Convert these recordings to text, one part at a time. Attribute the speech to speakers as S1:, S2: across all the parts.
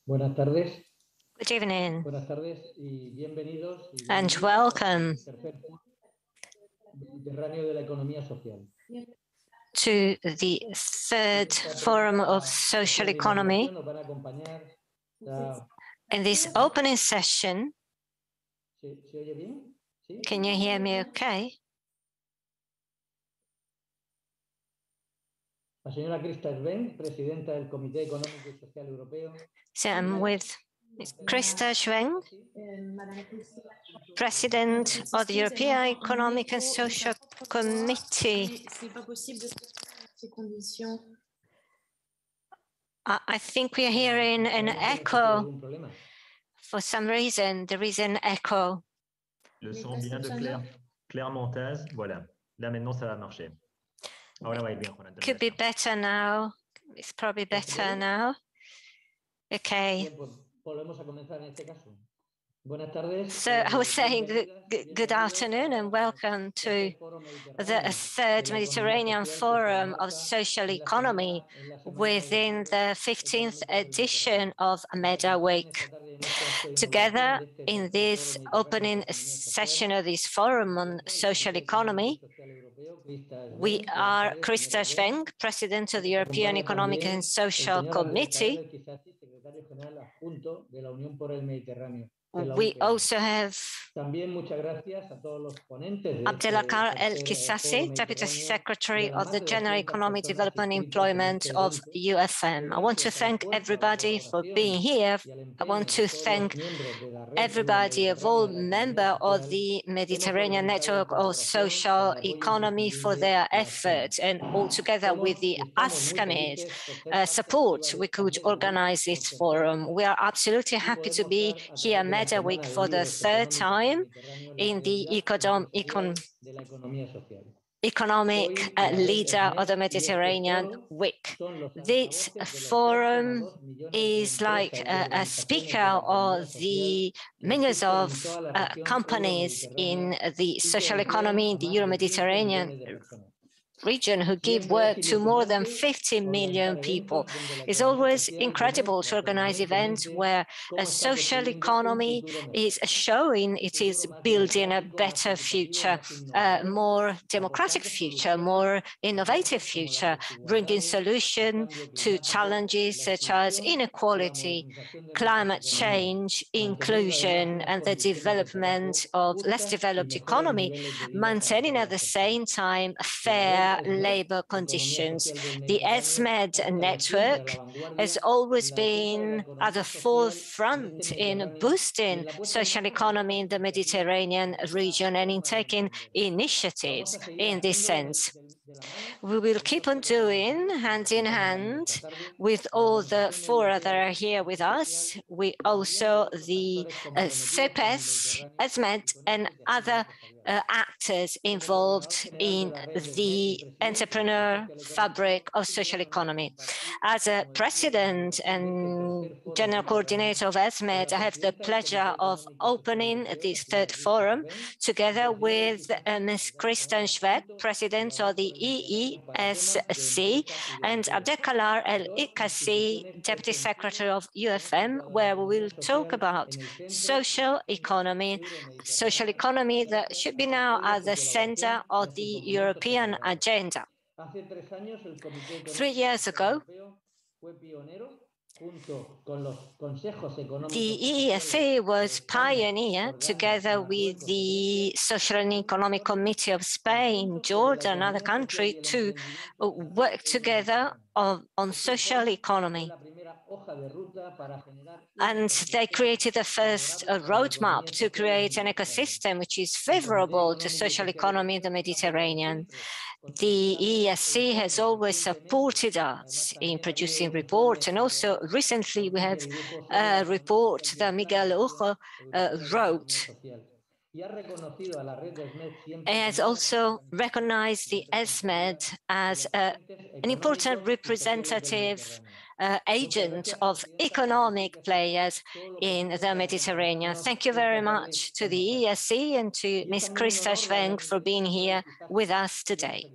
S1: Buenas tardes.
S2: Good evening
S1: Buenas tardes y bienvenidos
S2: and welcome
S1: al tercer foro mediterráneo de la economía social.
S2: to the third Forum of Social Economy.
S1: Nos van a acompañar la...
S2: In this opening session,
S1: ¿Se oye bien? ¿Sí?
S2: can you hear me okay?
S1: La señora Krista Schwenk, presidenta del Comité Económico y Social Europeo.
S2: So I'm with Ms. Krista Schwenk, President of the European Economic and Social Committee. I think we are hearing an echo. For some reason, there is an echo.
S3: Le son vient de Claire Montage. Voilà. Là, maintenant, ça va marcher. Ahora va bien.
S2: Could be better now. It's probably better now. Okay.
S1: Volvemos a comenzar en este caso. Buenas tardes.
S2: So I was saying good afternoon and welcome to the third Mediterranean Forum of Social Economy within the 15th edition of MEDA Week. Together in this opening session of this Forum on Social Economy, we are Krista Schwenk, President of the European Economic and Social Committee. We also have Abdelakar El-Kisasi, Deputy Secretary of the General Economic Development and Employment of UFM. I want to thank everybody for being here. I want to thank everybody, of all members of the Mediterranean Network of Social Economy for their efforts, and all together with the ASCAME support, we could organize this forum. We are absolutely happy to be here MEDA Week for the third time in the economic leader of the Mediterranean Week. This forum is like a speaker of the millions of companies in the social economy in the Euro-Mediterranean region who give work to more than 50 million people. It's always incredible to organize events where a social economy is showing it is building a better future, a more democratic future, more innovative future, bringing solutions to challenges such as inequality, climate change, inclusion, and the development of less developed economy, maintaining at the same time fair labor conditions. The ESMED network has always been at the forefront in boosting social economy in the Mediterranean region and in taking initiatives in this sense. We will keep on doing hand in hand with all the four that are here with us. We also the CEPES, ESMED, and other actors involved in the entrepreneur fabric of social economy. As a president and general coordinator of ESMED, I have the pleasure of opening this third forum together with Ms. Krista Schwenk, president of the EESC, and Abdelakar El-Kisasi, deputy secretary of UFM, where we will talk about social economy that should be now at the center of the European agenda. 3 years ago, the EESC was pioneered together with the Social and Economic Committee of Spain, Jordan, and other countries to work together on social economy. And they created the first roadmap to create an ecosystem which is favorable to social economy in the Mediterranean. The EESC has always supported us in producing reports, and also recently we have a report that Miguel Ujo wrote. It has also recognized the ESMED as an important representative agent of economic players in the Mediterranean. Thank you very much to the ESC and to Ms. Christa Schwenk for being here with us today.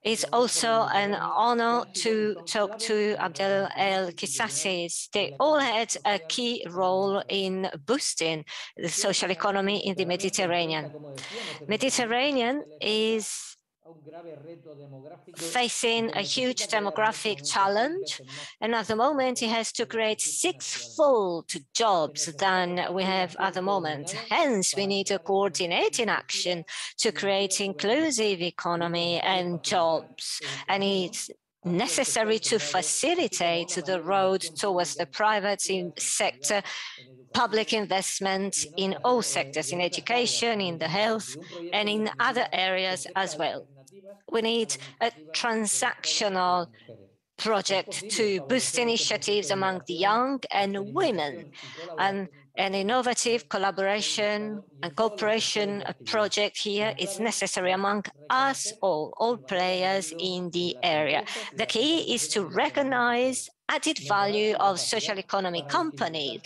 S2: It's also an honor to talk to Abdel El Kissassis. They all had a key role in boosting the social economy in the Mediterranean. Mediterranean is facing a huge demographic challenge, and at the moment it has to create six-fold jobs than we have at the moment. Hence, we need a coordinating action to create inclusive economy and jobs, and it's necessary to facilitate the road towards the private sector, public investment in all sectors, in education, in the health, and in other areas as well. We need a transactional project to boost initiatives among the young and women, and an innovative collaboration and cooperation project here is necessary among us all players in the area. The key is to recognize added value of social economy companies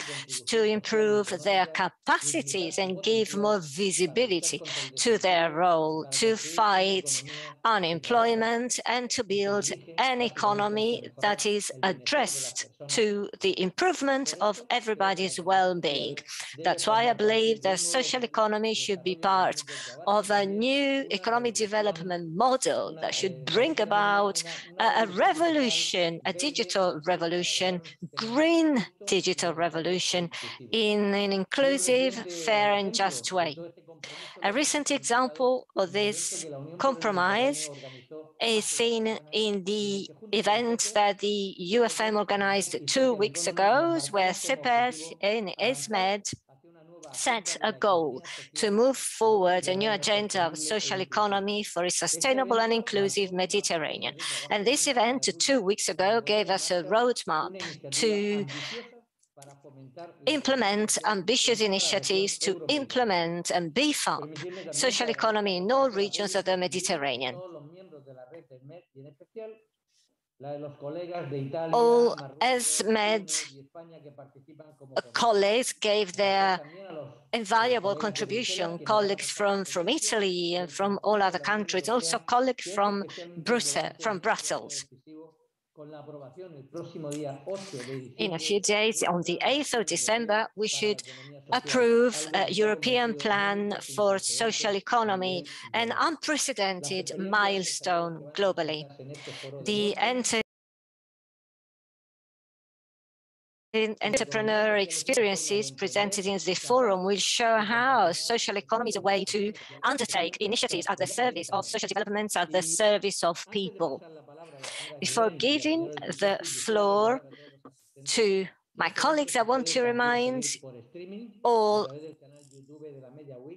S2: to improve their capacities and give more visibility to their role to fight unemployment and to build an economy that is addressed to the improvement of everybody's well-being. That's why I believe the social economy should be part of a new economic development model that should bring about a revolution, a digital revolution, green digital revolution in an inclusive, fair and just way. A recent example of this compromise is seen in the event that the UFM organized 2 weeks ago, where CEPES and ESMED set a goal to move forward a new agenda of social economy for a sustainable and inclusive Mediterranean. And this event 2 weeks ago gave us a roadmap to implement ambitious initiatives to implement and beef up social economy in all regions of the Mediterranean. All ESMED colleagues gave their invaluable contribution, colleagues from Italy and from all other countries, also colleagues from Brussels. In a few days, on the 8th of December, we should approve a European plan for social economy, an unprecedented milestone globally. The entrepreneur experiences presented in the forum will show how social economy is a way to undertake initiatives at the service of social development, at the service of people. Before giving the floor to my colleagues, I want to remind all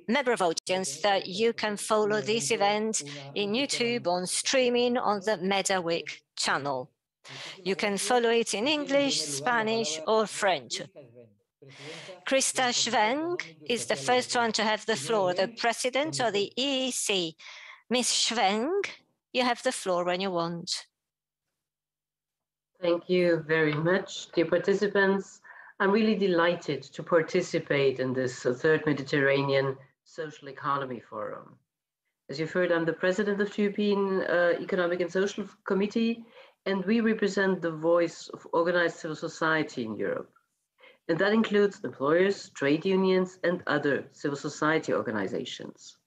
S2: member of audience that you can follow this event in YouTube on streaming on the MediaWeek channel. You can follow it in English, Spanish, or French. Christa Schwenk is the first one to have the floor, the president of the EEC. Ms. Schwenk, you have the floor when you want.
S4: Thank you very much, dear participants. I'm really delighted to participate in this third Mediterranean Social Economy Forum. As you've heard, I'm the president of the European Economic and Social Committee, and we represent the voice of organized civil society in Europe. And that includes employers, trade unions, and other civil society organizations.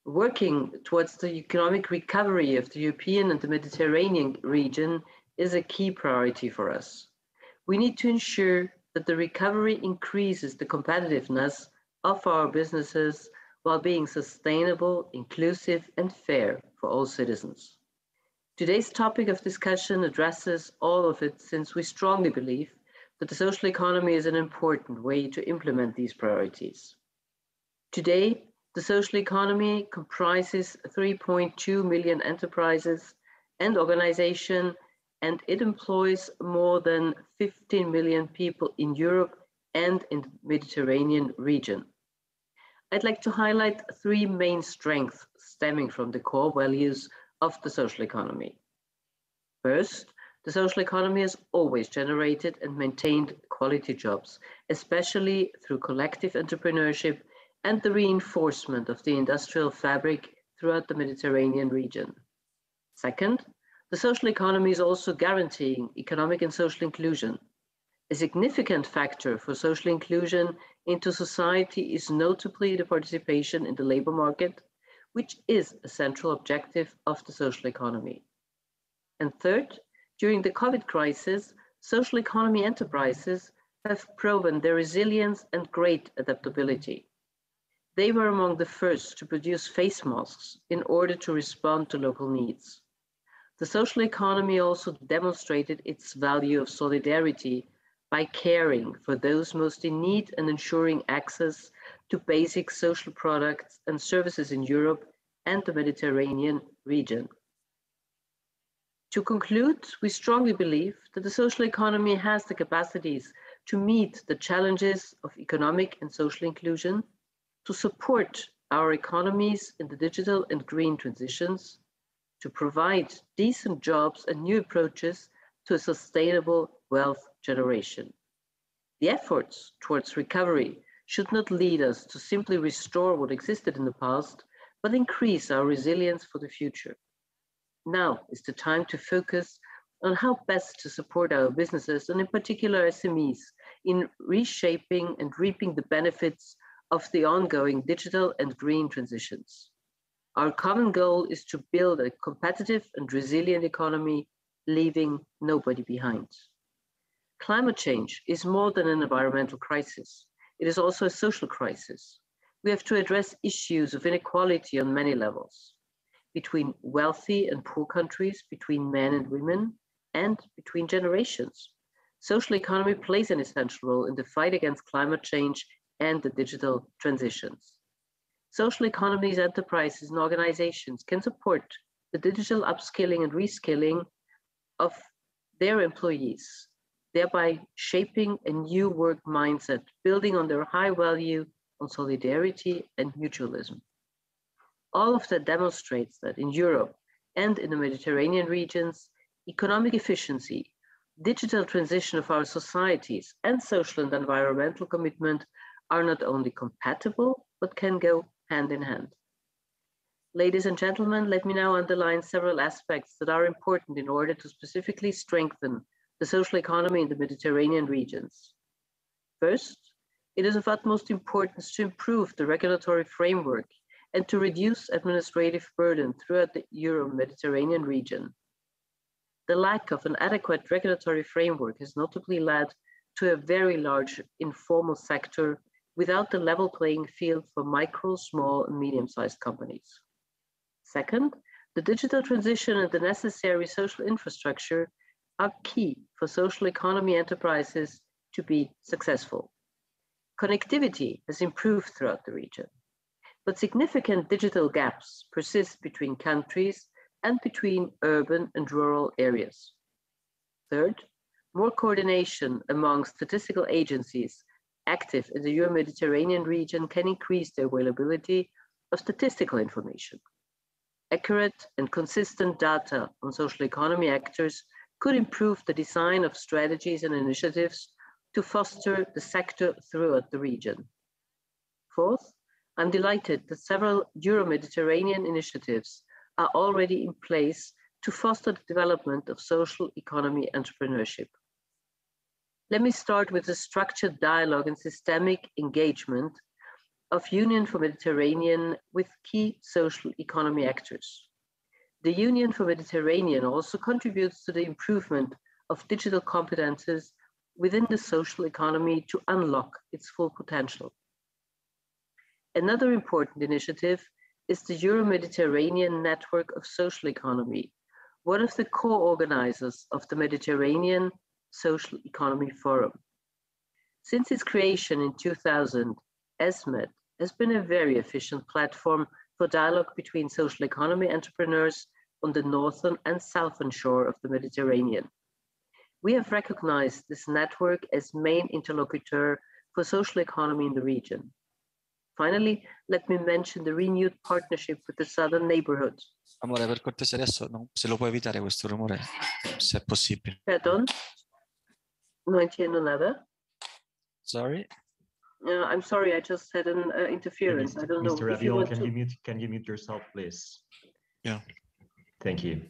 S4: Working towards the economic recovery of the European and the Mediterranean region is a key priority for us. We need to ensure that the recovery increases the competitiveness of our businesses while being sustainable, inclusive, and fair for all citizens. Today's topic of discussion addresses all of it, since we strongly believe that the social economy is an important way to implement these priorities. Today, the social economy comprises 3.2 million enterprises and organizations, and it employs more than 15 million people in Europe and in the Mediterranean region. I'd like to highlight 3 main strengths stemming from the core values of the social economy. First, The social economy has always generated and maintained quality jobs, especially through collective entrepreneurship and the reinforcement of the industrial fabric throughout the Mediterranean region. Second, the social economy is also guaranteeing economic and social inclusion. A significant factor for social inclusion into society is notably the participation in the labor market, which is a central objective of the social economy. And third, during the COVID crisis, social economy enterprises have proven their resilience and great adaptability. They were among the first to produce face masks in order to respond to local needs. The social economy also demonstrated its value of solidarity by caring for those most in need and ensuring access to basic social products and services in Europe and the Mediterranean region. To conclude, we strongly believe that the social economy has the capacities to meet the challenges of economic and social inclusion, to support our economies in the digital and green transitions, to provide decent jobs and new approaches to a sustainable wealth generation. The efforts towards recovery should not lead us to simply restore what existed in the past, but increase our resilience for the future. Now is the time to focus on how best to support our businesses, and in particular SMEs, in reshaping and reaping the benefits of the ongoing digital and green transitions. Our common goal is to build a competitive and resilient economy, leaving nobody behind. Climate change is more than an environmental crisis. It is also a social crisis. We have to address issues of inequality on many levels, between wealthy and poor countries, between men and women, and between generations. Social economy plays an essential role in the fight against climate change and the digital transitions. Social economies, enterprises, and organizations can support the digital upskilling and reskilling of their employees, thereby shaping a new work mindset, building on their high value on solidarity and mutualism. All of that demonstrates that in Europe and in the Mediterranean regions, economic efficiency, digital transition of our societies, and social and environmental commitment are not only compatible, but can go hand in hand. Ladies and gentlemen, let me now underline several aspects that are important in order to specifically strengthen the social economy in the Mediterranean regions. First, it is of utmost importance to improve the regulatory framework and to reduce administrative burden throughout the Euro-Mediterranean region. The lack of an adequate regulatory framework has notably led to a very large informal sector without the level playing field for micro, small, and medium-sized companies. Second, the digital transition and the necessary social infrastructure are key for social economy enterprises to be successful. Connectivity has improved throughout the region, but significant digital gaps persist between countries and between urban and rural areas. Third, more coordination among statistical agencies active in the Euro-Mediterranean region can increase the availability of statistical information. Accurate and consistent data on social economy actors could improve the design of strategies and initiatives to foster the sector throughout the region. Fourth, I'm delighted that several Euro-Mediterranean initiatives are already in place to foster the development of social economy entrepreneurship. Let me start with the structured dialogue and systemic engagement of Union for Mediterranean with key social economy actors. The Union for Mediterranean also contributes to the improvement of digital competences within the social economy to unlock its full potential. Another important initiative is the Euro-Mediterranean Network of Social Economy, one of the co-organizers of the Mediterranean Social Economy Forum. Since its creation in 2000, ESMED has been a very efficient platform for dialogue between social economy entrepreneurs on the northern and southern shore of the Mediterranean. We have recognized this network as main interlocutor for social economy in the region. Finally, let me mention the renewed partnership with the southern neighborhood.
S5: Amore, per cortesia adesso se lo puoi evitare questo rumore, se è possibile.
S4: Pardon? No entiendo nada.
S5: Sorry.
S4: I'm sorry, I just had an interference. I don't know.
S3: Mr. Rabion, can you mute yourself, please?
S5: Yeah.
S3: Thank you.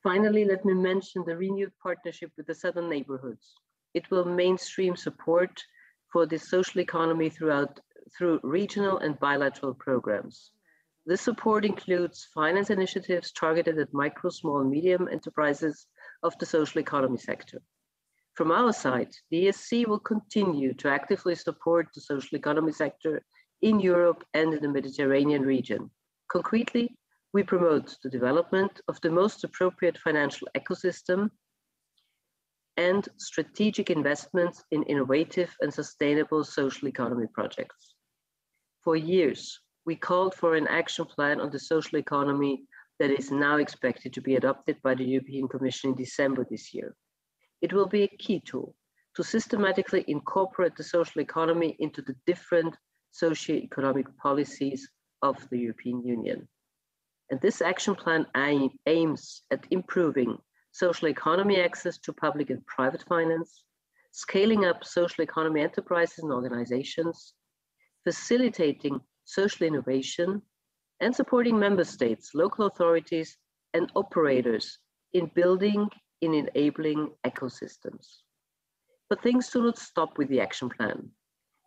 S4: Finally, let me mention the renewed partnership with the southern neighborhoods. It will mainstream support for the social economy through regional and bilateral programs. This support includes finance initiatives targeted at micro, small, and medium enterprises of the social economy sector. From our side, the ESC will continue to actively support the social economy sector in Europe and in the Mediterranean region. Concretely, we promote the development of the most appropriate financial ecosystem and strategic investments in innovative and sustainable social economy projects. For years, we called for an action plan on the social economy that is now expected to be adopted by the European Commission in December this year. It will be a key tool to systematically incorporate the social economy into the different socio-economic policies of the European Union. And this action plan aims at improving social economy access to public and private finance, scaling up social economy enterprises and organizations, facilitating social innovation, and supporting member states, local authorities, and operators in building and enabling ecosystems. But things do not stop with the action plan.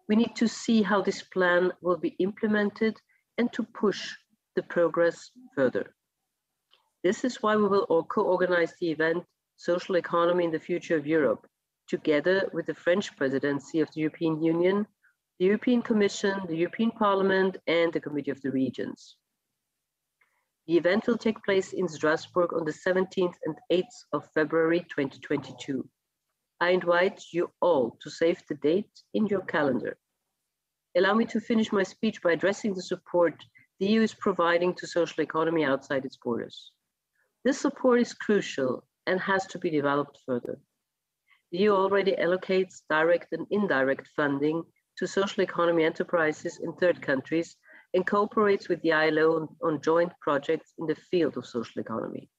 S4: We need to see how this plan will be implemented and to push the progress further. This is why we will co-organize the event Social Economy in the Future of Europe, together with the French presidency of the European Union, the European Commission, the European Parliament, and the Committee of the Regions. The event will take place in Strasbourg on the 17th and 8th of February 2022. I invite you all to save the date in your calendar. Allow me to finish my speech by addressing the support the EU is providing to social economy outside its borders. This support is crucial and has to be developed further. The EU already allocates direct and indirect funding to social economy enterprises in third countries and cooperates with the ILO on joint projects in the field of social economy.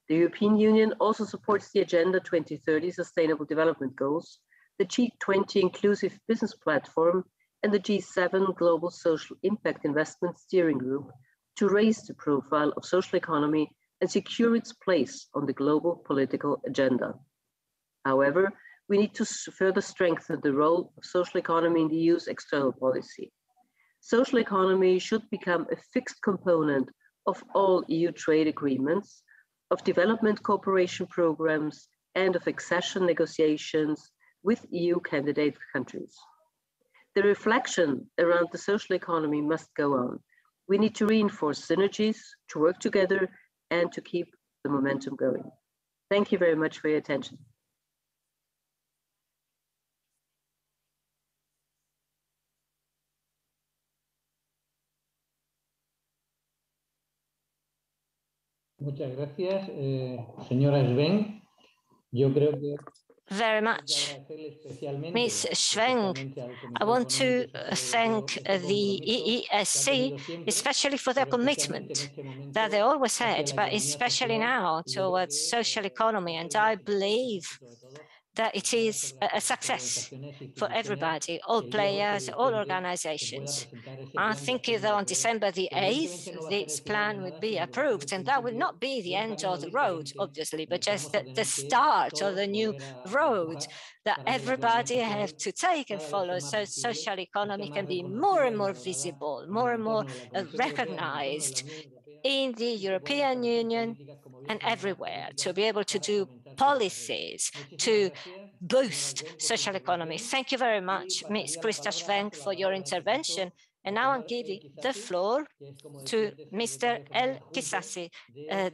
S4: The European Union also supports the Agenda 2030 Sustainable Development Goals, the G20 Inclusive Business Platform, and the G7 Global Social Impact Investment Steering Group to raise the profile of social economy and secure its place on the global political agenda. However, we need to further strengthen the role of social economy in the EU's external policy. Social economy should become a fixed component of all EU trade agreements, of development cooperation programs, and of accession negotiations with EU candidate countries. The reflection around the social economy must go on. We need to reinforce synergies, to work together, and to keep the momentum going. Thank you very much for your attention.
S1: Muchas gracias, señora Schwenk. Yo creo que
S2: very much. Ms. Schwenk, I want to thank the EESC, especially for their commitment that they always had, but especially now towards social economy. And I believe that it is a success for everybody, all players, all organizations. I think that on December the 8th, this plan would be approved, and that will not be the end of the road, obviously, but just the start of the new road that everybody have to take and follow, so social economy can be more and more visible, more and more recognized in the European Union and everywhere, to be able to do policies to boost social economy. Thank you very much, Ms. Christa Schwenk, for your intervention. And now I'm giving the floor to Mr. El Kisasi,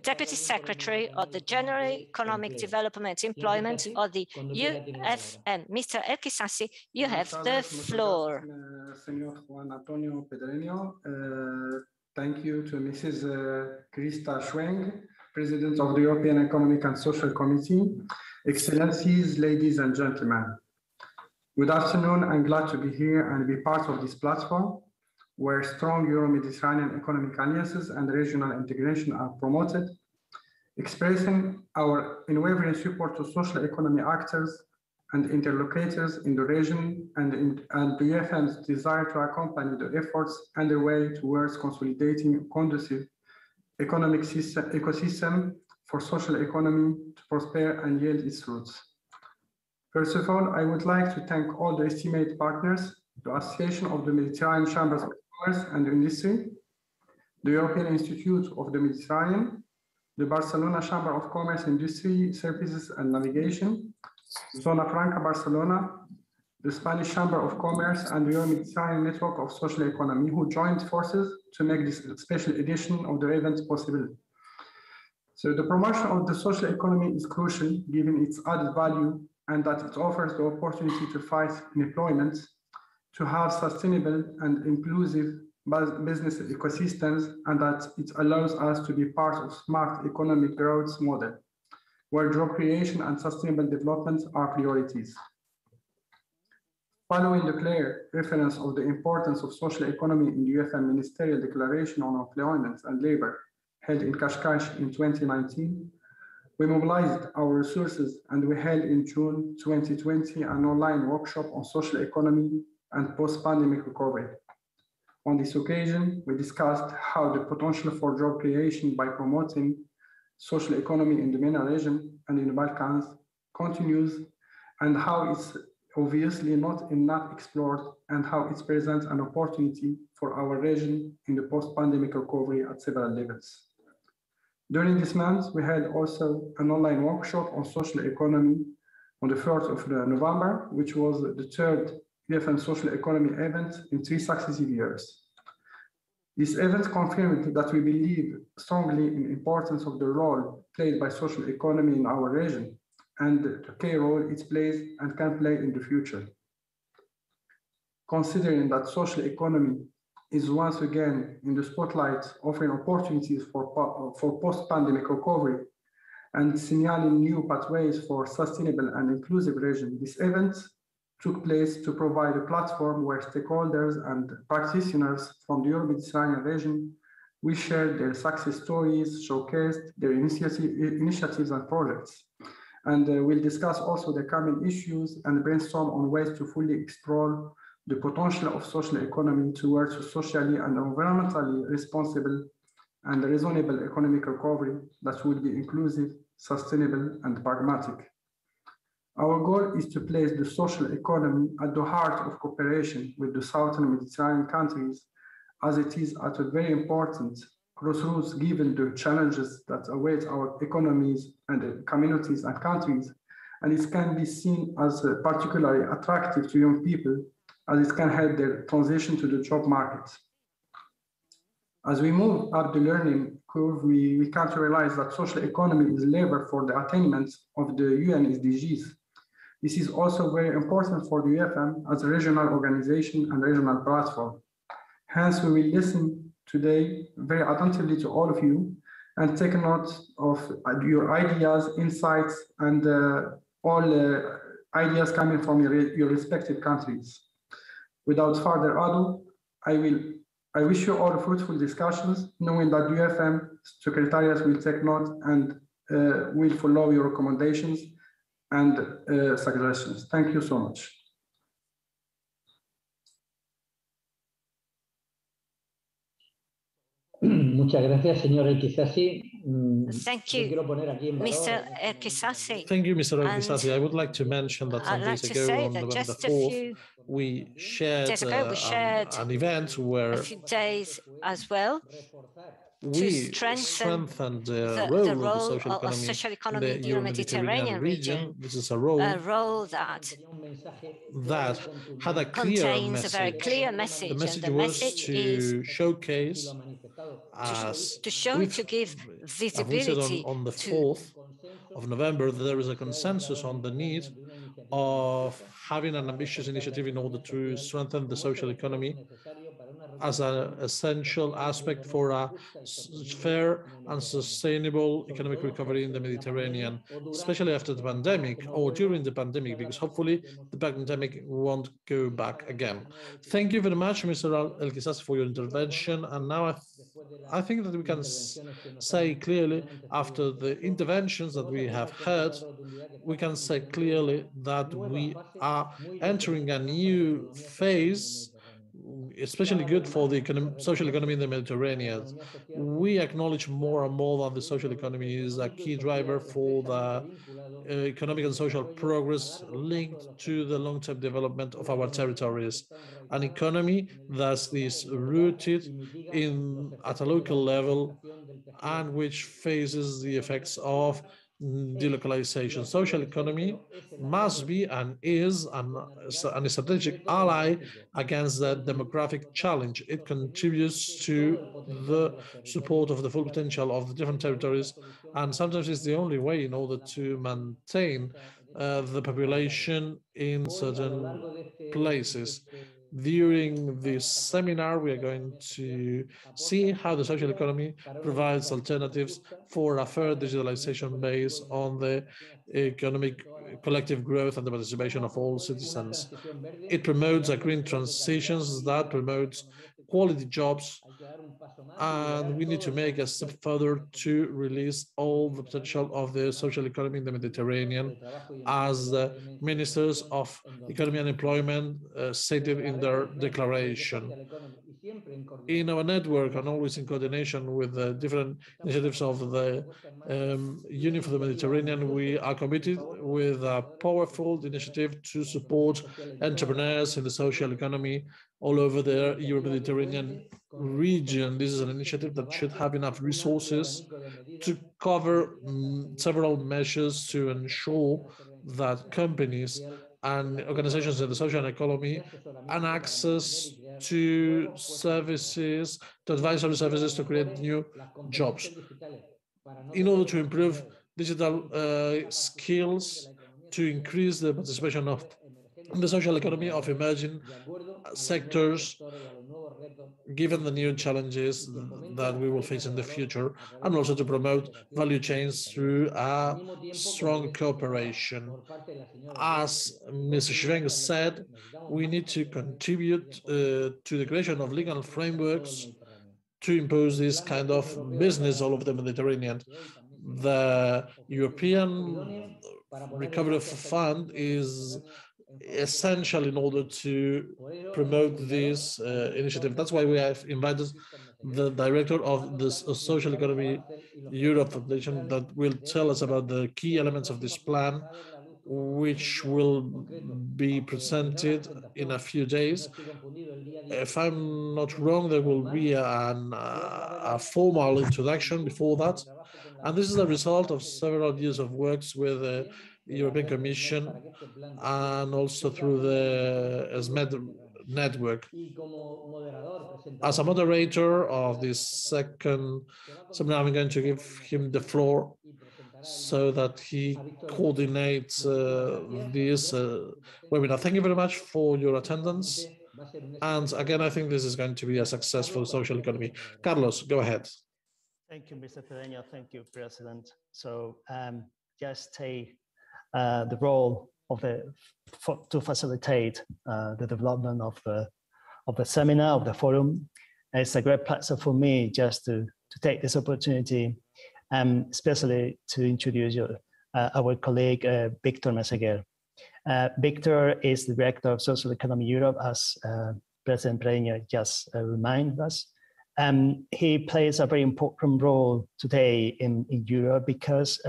S2: Deputy Secretary of the General Economic Development Employment of the UFM. Mr. El Kisasi, you have the floor.
S6: Thank you to Mrs. Christa Schwenk, President of the European Economic and Social Committee. Excellencies, ladies and gentlemen. Good afternoon. I'm glad to be here and be part of this platform where strong Euro-Mediterranean economic alliances and regional integration are promoted, expressing our unwavering support to social economy actors and interlocutors in the region and the UFM's desire to accompany the efforts underway towards consolidating a conducive economic ecosystem for social economy to prosper and yield its fruits. First of all, I would like to thank all the estimated partners, the Association of the Mediterranean Chambers of Commerce and Industry, the European Institute of the Mediterranean, the Barcelona Chamber of Commerce, Industry, Services and Navigation, Zona Franca Barcelona, the Spanish Chamber of Commerce and the Euro-Mediterranean Network of Social Economy, who joined forces to make this special edition of the event possible. So the promotion of the social economy is crucial given its added value and that it offers the opportunity to fight unemployment, to have sustainable and inclusive business ecosystems, and that it allows us to be part of smart economic growth model, where job creation and sustainable development are priorities. Following the clear reference of the importance of social economy in the UFM Ministerial Declaration on Employment and Labor held in Cascais in 2019, we mobilized our resources and we held in June 2020 an online workshop on social economy and post-pandemic recovery. On this occasion, we discussed how the potential for job creation by promoting social economy in the MENA region and in the Balkans continues, and how it's obviously not enough explored, and how it presents an opportunity for our region in the post-pandemic recovery at several levels. During this month, we held also an online workshop on social economy on the 3rd of November, which was the third UFM social economy event in 3 successive years. This event confirmed that we believe strongly in the importance of the role played by social economy in our region and the key role it plays and can play in the future. Considering that social economy is once again in the spotlight, offering opportunities for post-pandemic recovery and signaling new pathways for sustainable and inclusive region, this event took place to provide a platform where stakeholders and practitioners from the Euro-Mediterranean region will share their success stories, showcased their initiatives and projects, and we'll discuss also the common issues and brainstorm on ways to fully explore the potential of social economy towards a socially and environmentally responsible and reasonable economic recovery that will be inclusive, sustainable, and pragmatic. Our goal is to place the social economy at the heart of cooperation with the Southern Mediterranean countries, as it is at a very important crossroads given the challenges that await our economies and communities and countries, and it can be seen as particularly attractive to young people, as it can help their transition to the job market. As we move up the learning curve, we come to realize that social economy is a lever for the attainment of the UN SDGs. This is also very important for the UFM as a regional organization and regional platform. Hence, we will listen today very attentively to all of you and take note of your ideas, insights, and all ideas coming from your respective countries. Without further ado, I wish you all fruitful discussions, knowing that the UFM Secretariat will take note and will follow your recommendations and suggestions. Thank you so much.
S1: Muchas gracias, señor Elkisasi.
S2: Thank you, Mr. Elkisasi.
S7: Thank you, Mr. Elkisasi. I would like to mention that some days ago, on November the 4th, we shared an event where
S2: a few days as well
S7: we strengthened the role of the social economy in the Euro-Mediterranean region. This is a role
S2: that
S7: had a clear
S2: contains
S7: message.
S2: a very clear message.
S7: The message
S2: and the
S7: was
S2: message
S7: to
S2: is
S7: showcase,
S2: to give visibility
S7: on the 4th of November, there is a consensus on the need of having an ambitious initiative in order to strengthen the social economy as an essential aspect for a fair and sustainable economic recovery in the Mediterranean, especially after the pandemic or during the pandemic, because hopefully the pandemic won't go back again. Thank you very much, Mr. Elkisas, for your intervention. And now I think that we can say clearly, after the interventions that we have heard, we can say clearly that we are entering a new phase, especially good for the social economy in the Mediterranean. We acknowledge more and more that the social economy is a key driver for the economic and social progress linked to the long-term development of our territories. An economy that is rooted at a local level and which faces the effects of delocalization. Social economy must be and is a strategic ally against the demographic challenge. It contributes to the support of the full potential of the different territories, and sometimes it's the only way in order to maintain the population in certain places. During this seminar, we are going to see how the social economy provides alternatives for a fair digitalization based on the economic collective growth and the participation of all citizens. It promotes a green transitions that promotes quality jobs, and we need to make a step further to release all the potential of the social economy in the Mediterranean, as the ministers of economy and employment stated in their declaration. In our network, and always in coordination with the different initiatives of the Union for the Mediterranean, we are committed with a powerful initiative to support entrepreneurs in the social economy all over the Euro-Mediterranean region. This is an initiative that should have enough resources to cover several measures to ensure that companies and organizations in the social economy and access to services, to advisory services to create new jobs. In order to improve digital skills, to increase the participation of the social economy of emerging sectors, given the new challenges that we will face in the future, and also to promote value chains through a strong cooperation. As Mr. Schwenk said, we need to contribute to the creation of legal frameworks to impose this kind of business all over the Mediterranean. The European Recovery Fund is essential in order to promote this initiative. That's why we have invited the director of the Social Economy Europe Foundation that will tell us about the key elements of this plan, which will be presented in a few days. If I'm not wrong, there will be a formal introduction before that. And this is a result of several years of works with the European Commission and also through the ESMED network. As a moderator of this second seminar, I'm going to give him the floor so that he coordinates this webinar. Thank you very much for your attendance. And again, I think this is going to be a successful social economy. Carlos, go ahead.
S8: Thank you, Mr. Pereña. Thank you, President. So just take the role of to facilitate the development of the seminar, of the forum. It's a great pleasure for me just to take this opportunity, especially to introduce our colleague, Victor Meseguer. Victor is the Director of Social Economy Europe, as President Pereña just reminded us. He plays a very important role today in Europe because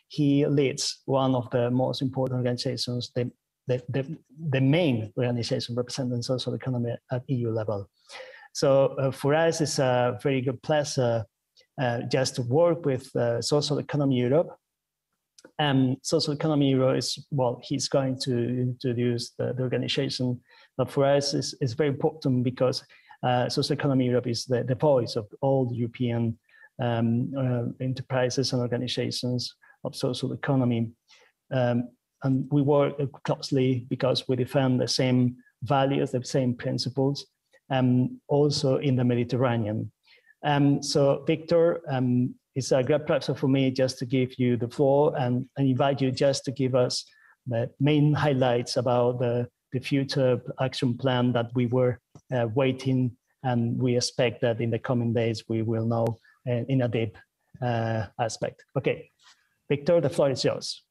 S8: he leads one of the most important organizations, the main organization representing social economy at EU level. So for us, it's a very good pleasure just to work with Social Economy Europe. Social Economy Europe is, well, he's going to introduce the organization, but for us, it's very important because Social Economy Europe is the voice of all the European enterprises and organizations of social economy. And we work closely because we defend the same values, the same principles. also in the Mediterranean. So Victor, it's a great pleasure for me just to give you the floor and invite you just to give us the main highlights about the future action plan that we were waiting, and we expect that in the coming days we will know in a deep aspect. Okay, Victor, the floor is yours.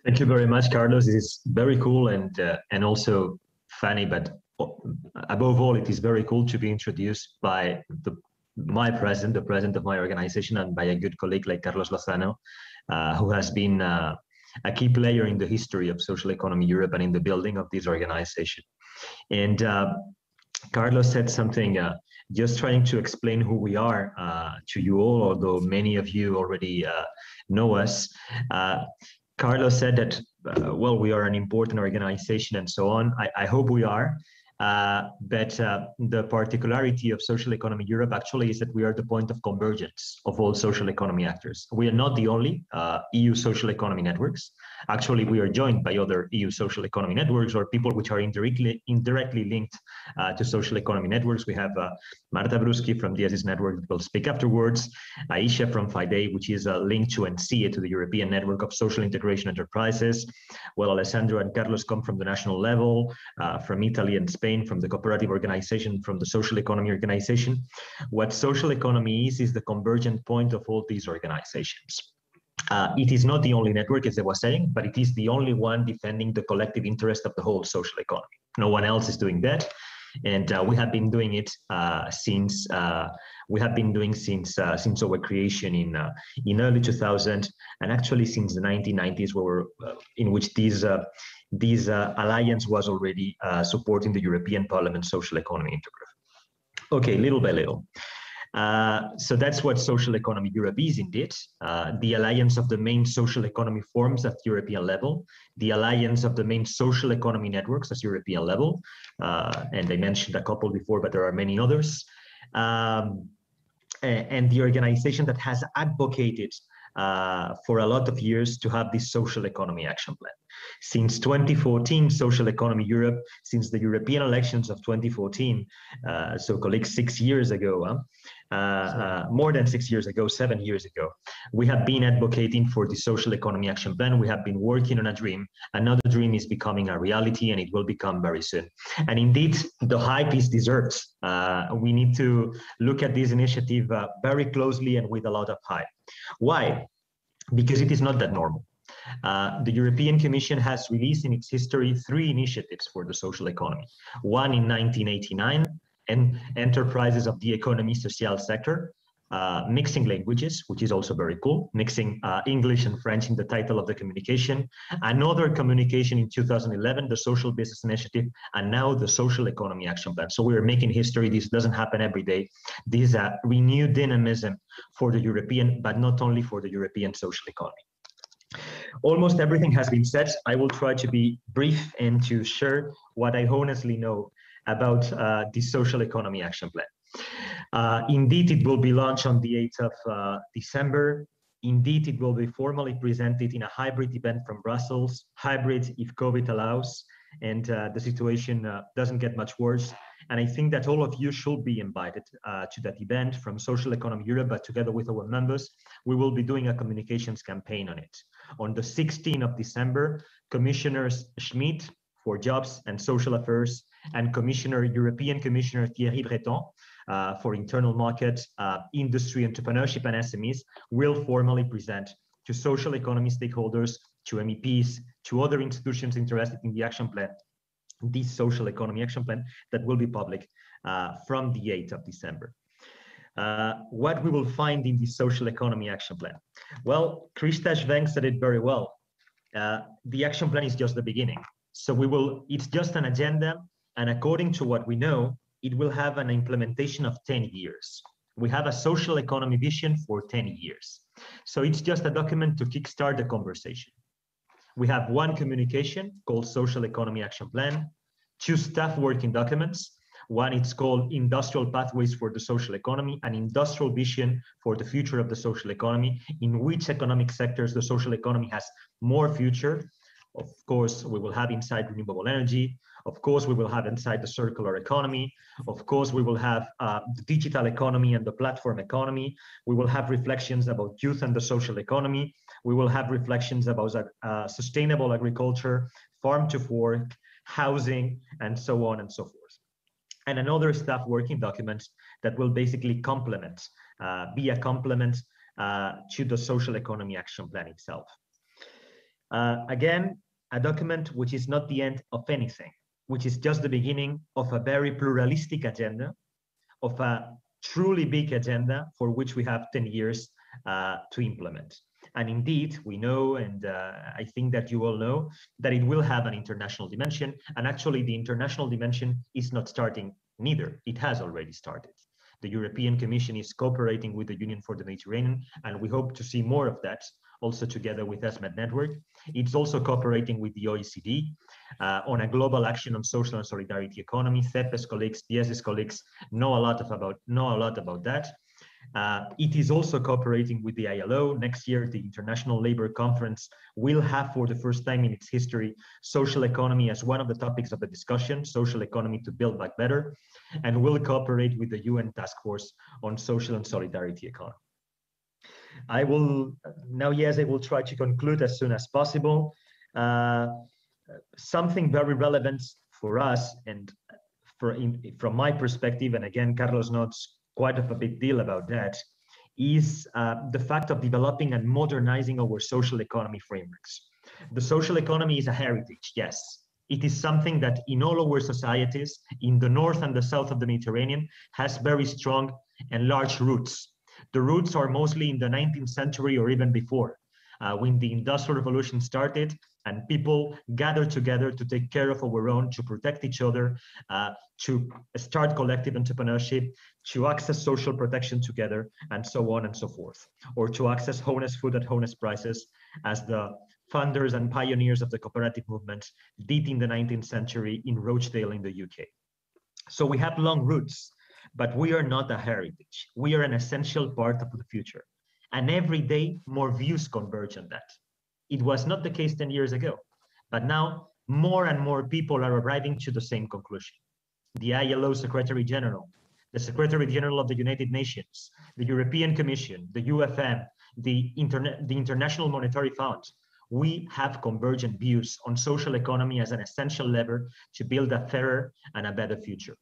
S3: Thank you very much, Carlos. It is very cool and also funny, but above all, it is very cool to be introduced by the president of my organization, and by a good colleague like Carlos Lozano, who has been a key player in the history of social economy Europe and in the building of this organization. And Carlos said something, just trying to explain who we are to you all, although many of you already know us. Carlos said that, well, we are an important organization and so on. I hope we are. But the particularity of social economy Europe actually is that we are the point of convergence of all social economy actors. We are not the only EU social economy networks. Actually, we are joined by other EU social economy networks, or people which are indirectly linked to social economy networks. We have Marta Bruschi from the DSS network that will speak afterwards, Aisha from FIDE, which is linked to NCE, to the European Network of Social Integration Enterprises. Well, Alessandro and Carlos come from the national level, from Italy and Spain, from the cooperative organization, from the social economy organization. What social economy is the convergent point of all these organizations. It is not the only network, as I was saying, but it is the only one defending the collective interest of the whole social economy. No one else is doing that. And we have been doing it since our creation in early 2000, and actually since the 1990s, in which this alliance was already supporting the European Parliament social economy intergroup. Okay, little by little. So that's what social economy Europe is indeed, the alliance of the main social economy forms at European level, the alliance of the main social economy networks at European level, and I mentioned a couple before, but there are many others, and the organization that has advocated for a lot of years to have this social economy action plan. Since 2014, Social Economy Europe, since the European elections of 2014, so colleagues, 6 years ago, more than 6 years ago, 7 years ago, we have been advocating for the Social Economy Action Plan. We have been working on a dream. Another dream is becoming a reality, and it will become very soon. And indeed, the hype is deserved. We need to look at this initiative very closely and with a lot of hype. Why? Because it is not that normal. The European Commission has released in its history 3 initiatives for the social economy. One in 1989, and enterprises of the economy social sector, mixing languages, which is also very cool, mixing English and French in the title of the communication. Another communication in 2011, the Social Business Initiative, and now the Social Economy Action Plan. So we are making history. This doesn't happen every day. This is a renewed dynamism for the European, but not only for the European social economy. Almost everything has been said. I will try to be brief and to share what I honestly know about the Social Economy Action Plan. Indeed, it will be launched on the 8th of December. Indeed, it will be formally presented in a hybrid event from Brussels, hybrid if COVID allows, and the situation doesn't get much worse. And I think that all of you should be invited to that event from Social Economy Europe, but together with our members, we will be doing a communications campaign on it. On the 16th of December, Commissioners Schmid for Jobs and Social Affairs and European Commissioner Thierry Breton for Internal Market, Industry, Entrepreneurship and SMEs will formally present to social economy stakeholders, to MEPs, to other institutions interested in the action plan, this Social Economy Action Plan that will be public from the 8th of December. What we will find in the Social Economy Action Plan? Well, Krista Schwenk said it very well. The action plan is just the beginning. So it's just an agenda, and according to what we know, it will have an implementation of 10 years. We have a social economy vision for 10 years. So it's just a document to kickstart the conversation. We have one communication called Social Economy Action Plan, 2 staff working documents. One, it's called Industrial Pathways for the Social Economy, an industrial vision for the future of the social economy, in which economic sectors the social economy has more future. Of course, we will have inside renewable energy, Of course, we will have inside the circular economy. Of course, we will have the digital economy and the platform economy. We will have reflections about youth and the social economy. We will have reflections about sustainable agriculture, farm to fork, housing, and so on and so forth. And another staff working document that will basically complement, be a complement to the social economy action plan itself. Again, a document which is not the end of anything, which is just the beginning of a very pluralistic agenda, of a truly big agenda for which we have 10 years to implement. And indeed, we know, and I think that you all know, that it will have an international dimension. And actually, the international dimension is not starting neither. It has already started. The European Commission is cooperating with the Union for the Mediterranean, and we hope to see more of that, also together with ESMED network. It's also cooperating with the OECD on a global action on social and solidarity economy. CEPES colleagues, PS's colleagues know a lot about that. It is also cooperating with the ILO. Next year, the International Labour Conference will have, for the first time in its history, social economy as one of the topics of the discussion, social economy to build back better, and will cooperate with the UN Task Force on Social and Solidarity Economy. I will try to conclude as soon as possible. Something very relevant for us, and from my perspective, and again, Carlos notes quite of a big deal about that, is the fact of developing and modernizing our social economy frameworks. The social economy is a heritage, yes. It is something that in all our societies, in the north and the south of the Mediterranean, has very strong and large roots. The roots are mostly in the 19th century or even before, when the Industrial Revolution started and people gathered together to take care of our own, to protect each other, to start collective entrepreneurship, to access social protection together, and so on and so forth, or to access honest food at honest prices, as the founders and pioneers of the cooperative movement did in the 19th century in Rochdale in the UK. So we have long roots, but we are not a heritage. We are an essential part of the future. And every day, more views converge on that. It was not the case 10 years ago, but now more and more people are arriving to the same conclusion. The ILO Secretary General, the Secretary General of the United Nations, the European Commission, the UFM, the International Monetary Fund, we have convergent views on social economy as an essential lever to build a fairer and a better future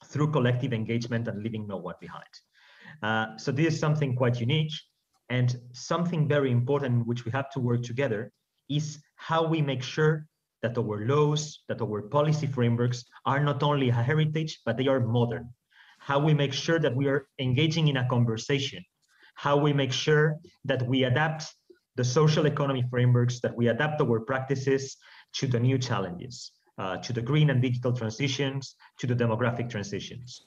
S3: through collective engagement and leaving no one behind. So this is something quite unique, and something very important which we have to work together is how we make sure that our laws, that our policy frameworks are not only a heritage, but they are modern. How we make sure that we are engaging in a conversation. How we make sure that we adapt the social economy frameworks, that we adapt our practices to the new challenges, to the green and digital transitions, to the demographic transitions.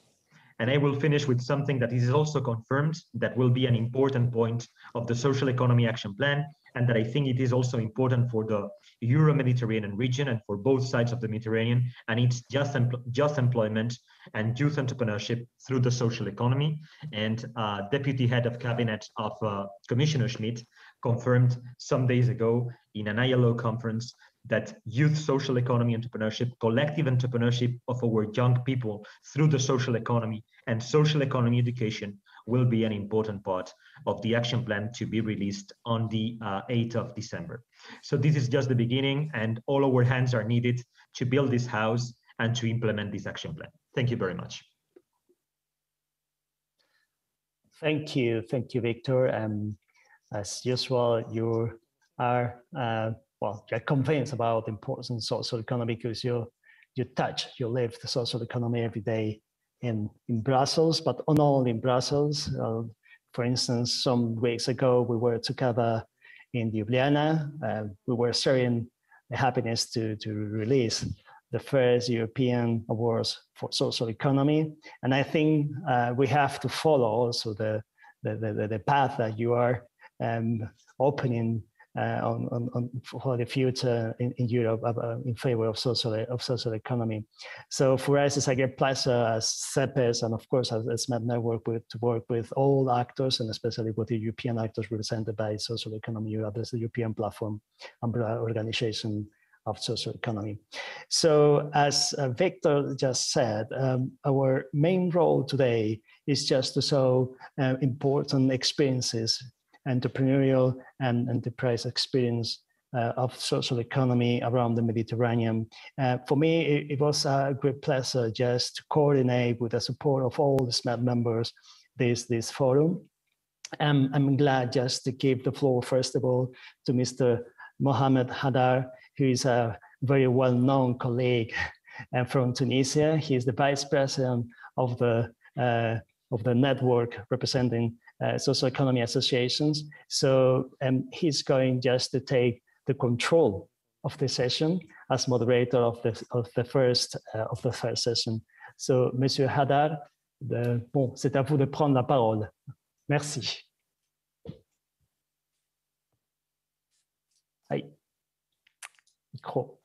S3: And I will finish with something that is also confirmed that will be an important point of the Social Economy Action Plan, and that I think it is also important for the Euro-Mediterranean region and for both sides of the Mediterranean, and it's just employment and youth entrepreneurship through the social economy. And Deputy Head of Cabinet of Commissioner Schmidt confirmed some days ago in an ILO conference that youth social economy entrepreneurship, collective entrepreneurship of our young people through the social economy and social economy education will be an important part of the action plan to be released on the 8th of December. So this is just the beginning, and all our hands are needed to build this house and to implement this action plan. Thank you very much.
S8: Thank you, Victor. As usual, you are you're convinced about the importance of social economy because you live the social economy every day in Brussels, but not only in Brussels. For instance, some weeks ago, we were together in Ljubljana. We were sharing the happiness to release the first European awards for social economy. And I think we have to follow also the path that you are opening for the future in Europe in favor of social economy. So for us, it's a great pleasure as CEPES and of course as ESMED network to work with all actors and especially with the European actors represented by Social Economy Europe, as the European Platform Umbrella Organization of social economy. So as Victor just said, our main role today is just to show important experiences, entrepreneurial and enterprise experience of social economy around the Mediterranean. For me, it was a great pleasure just to coordinate with the support of all the SMED members this forum. I'm glad just to give the floor, first of all, to Mr. Mohamed Hadar, who is a very well-known colleague from Tunisia. He is the vice president of the network representing social economy associations. So he's going just to take the control of the session as moderator of the first session. So, Monsieur Hadar, bon, c'est à vous de prendre la parole. Merci. Hey. Micro.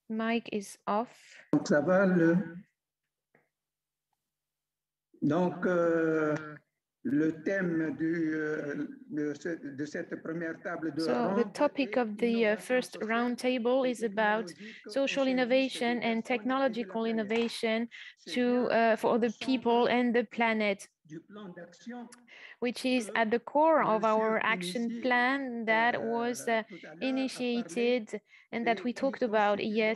S9: Mic is off.
S10: Donc, ça va Donc, le thème de cette première table de
S9: So the topic of the first roundtable is about social innovation and technological innovation for the people and the planet, which is at the core of our action plan that was initiated and that we talked about a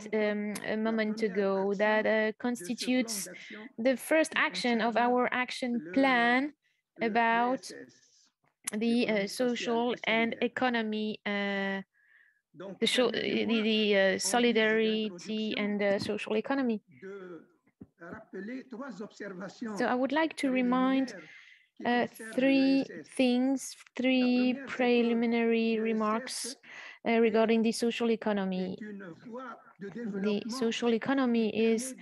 S9: moment ago, that constitutes the first action of our action plan about the social and economy, the solidarity and social economy. So I would like to remind three preliminary remarks regarding the social economy. The social economy is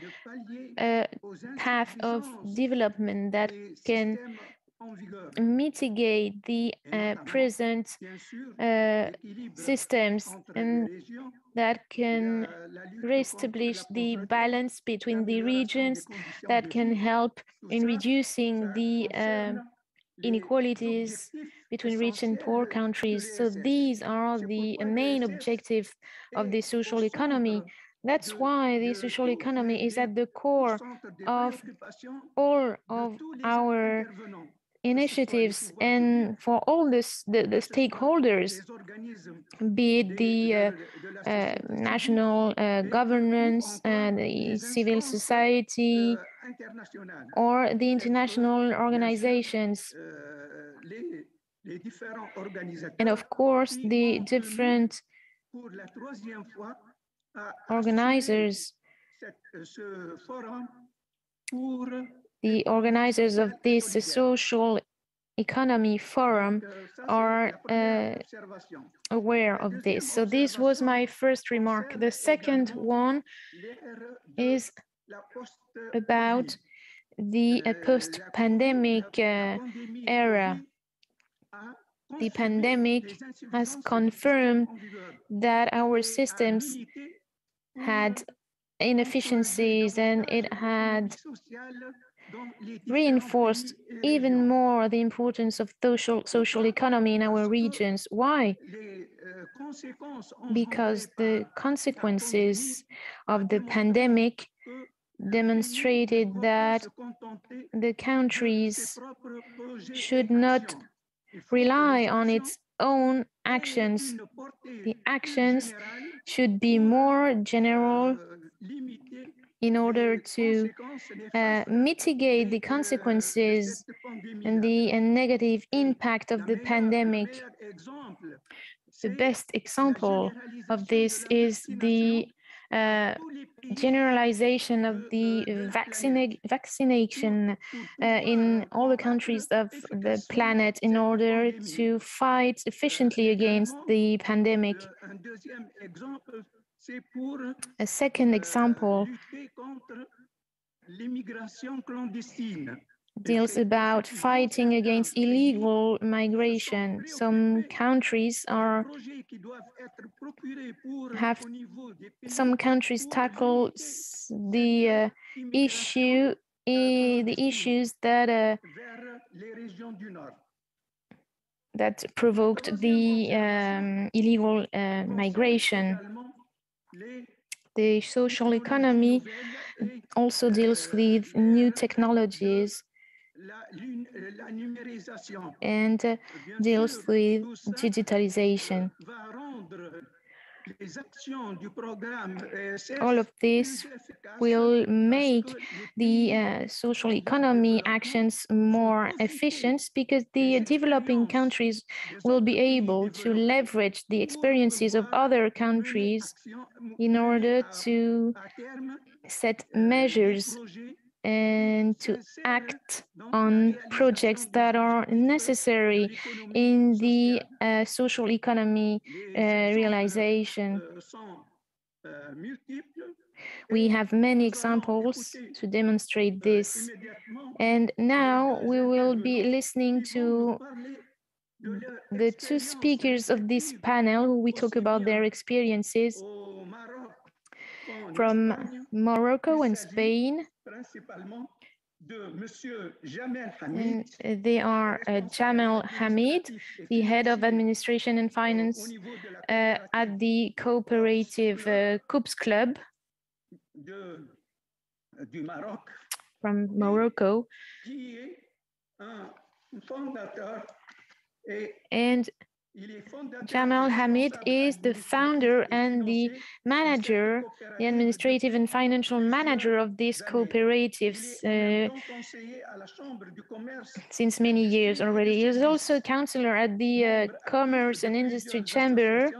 S9: a path of development that can mitigate the present systems and that can reestablish the balance between the regions, that can help in reducing the inequalities between rich and poor countries. So these are the main objectives of the social economy. That's why the social economy is at the core of all of our initiatives and for all the stakeholders, be it the national governance and the civil society or the international organizations, and of course the different organizers. The organizers of this social economy forum are aware of this. So this was my first remark. The second one is about the post-pandemic era. The pandemic has confirmed that our systems had inefficiencies, and it had reinforced even more the importance of social economy in our regions. Why? Because the consequences of the pandemic demonstrated that the countries should not rely on its own actions. The actions should be more general in order to mitigate the consequences and the negative impact of the pandemic. The best example of this is the generalization of the vaccination in all the countries of the planet in order to fight efficiently against the pandemic. A second example deals about fighting against illegal migration. Some countries tackle the issues that provoked the illegal migration. The social economy also deals with new technologies and deals with digitalization. All of this will make the social economy actions more efficient because the developing countries will be able to leverage the experiences of other countries in order to set measures and to act on projects that are necessary in the social economy realization. We have many examples to demonstrate this. And now we will be listening to the two speakers of this panel who will talk about their experiences from Morocco and Spain. And they are Jamel Hamid, the head of administration and finance at the cooperative COUPS Club from Morocco. And Jamel Hamid is the founder and the manager, the administrative and financial manager of these cooperatives since many years already. He is also a counselor at the Commerce and Industry Chamber.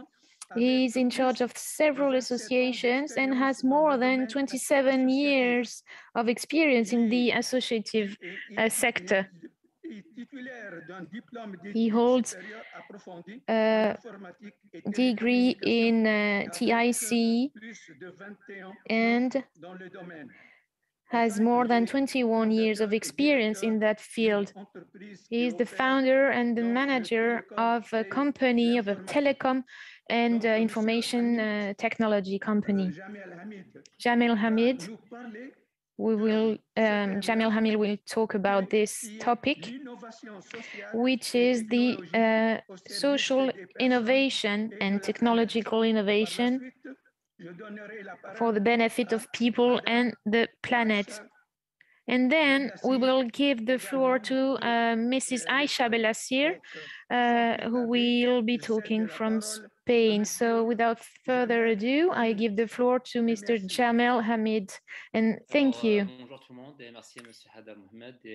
S9: He is in charge of several associations and has more than 27 years of experience in the associative sector. He holds a degree in TIC and has more than 21 years of experience in that field. He is the founder and the manager of a company, of a telecom and information technology company. Jamel Hamid. Jamel Hamid will talk about this topic, which is the social innovation and technological innovation for the benefit of people and the planet. And then we will give the floor to Mrs. Aisha Belassir, who will be talking from Spain. So without further ado, I give the floor to Mr. Jamel Hamid, and thank you.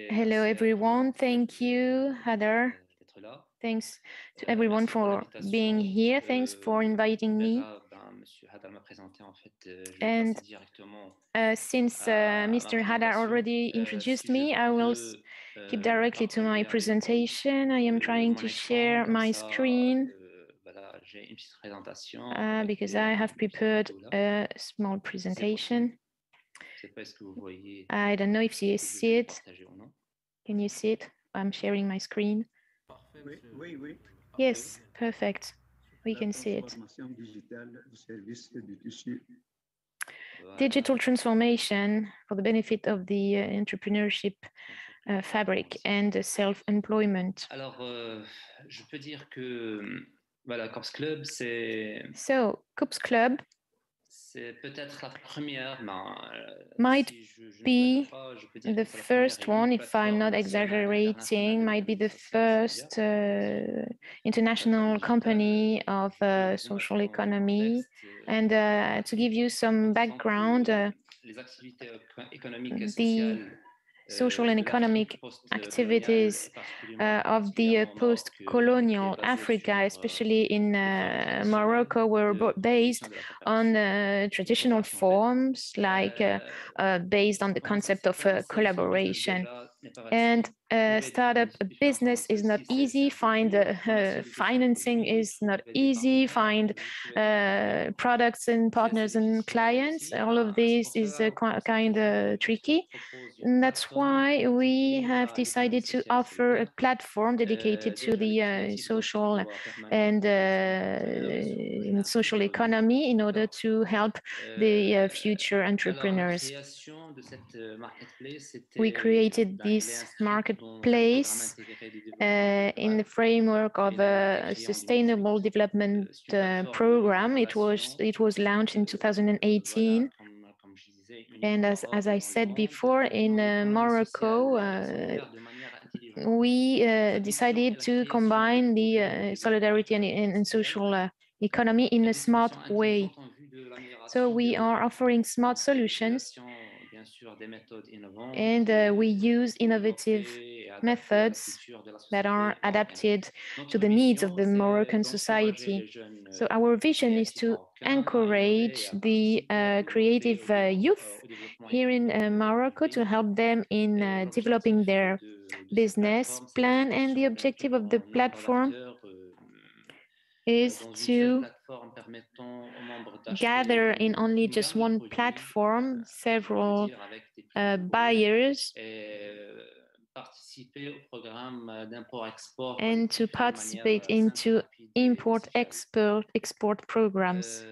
S9: Hello, everyone. Thank you, Hadar. Thanks to everyone for being here. Thanks for inviting me. And since Mr. Hadar already introduced me, I will skip directly to my presentation. I am trying to share my screen because I have prepared a small presentation. I don't know if you see it. Can you see it? I'm sharing my screen. Yes, perfect. We can see it. Digital transformation for the benefit of the entrepreneurship fabric and self-employment. So, COUPS Club might be the first one, if I'm not exaggerating, might be the first international company of social economy. And to give you some background, the social and economic activities of the post-colonial Africa, especially in Morocco, were based on traditional forms, like based on the concept of collaboration. And startup business is not easy, find financing is not easy, find products and partners and clients. All of this is kind of tricky. And that's why we have decided to offer a platform dedicated to the social and social economy in order to help the future entrepreneurs. We created this marketplace in the framework of a sustainable development program. It was launched in 2018. And as I said before, in Morocco, we decided to combine the solidarity and social economy in a smart way. So we are offering smart solutions, and we use innovative methods that are adapted to the needs of the Moroccan society. So our vision is to encourage the creative youth here in Morocco, to help them in developing their business plan. And the objective of the platform is to gather in only just one platform several buyers and to participate into import-export programs.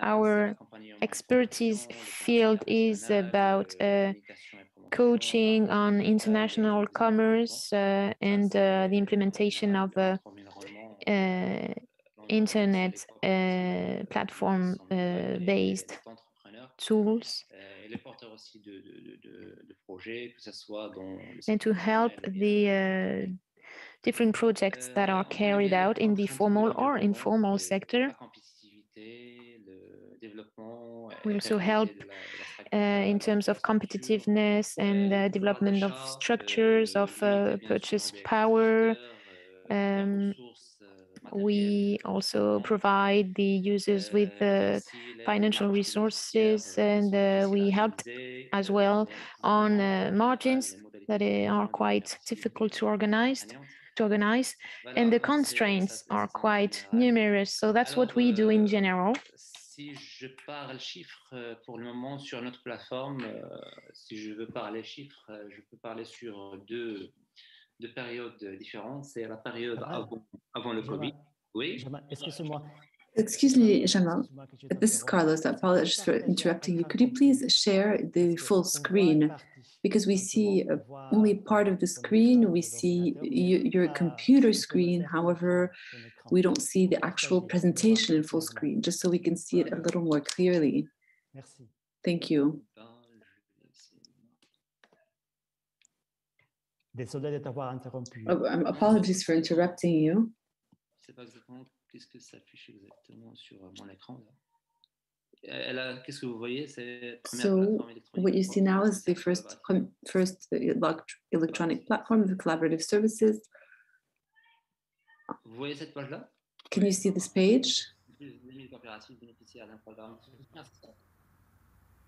S9: Our expertise field is about coaching on international commerce and the implementation of internet platform-based tools, and to help the different projects that are carried out in the formal or informal sector. We also help in terms of competitiveness and development of structures of purchase power. We also provide the users with financial resources, and we helped as well on margins that are quite difficult to organize, and the constraints are quite numerous. So that's what we do in general.
S11: Si je parle chiffres pour le moment sur notre plateforme, si je veux parler chiffres, je peux parler sur deux périodes différentes. C'est la période avant le Covid. Oui.
S8: Excuse-moi.
S12: Excuse me, Jamal. This is Carlos. I apologize for interrupting you. Could you please share the full screen? Because we see only part of the screen. We see your computer screen. However, we don't see the actual presentation in full screen, just so we can see it a little more clearly. Thank you. Apologies for interrupting you.
S11: Qu'est-ce que ça affiche exactement sur mon écran là? Qu'est-ce que vous voyez? C'est
S12: so what you see now is the first electronic platform of collaborative services.
S11: Vous voyez cette page-là?
S12: Can you see this page?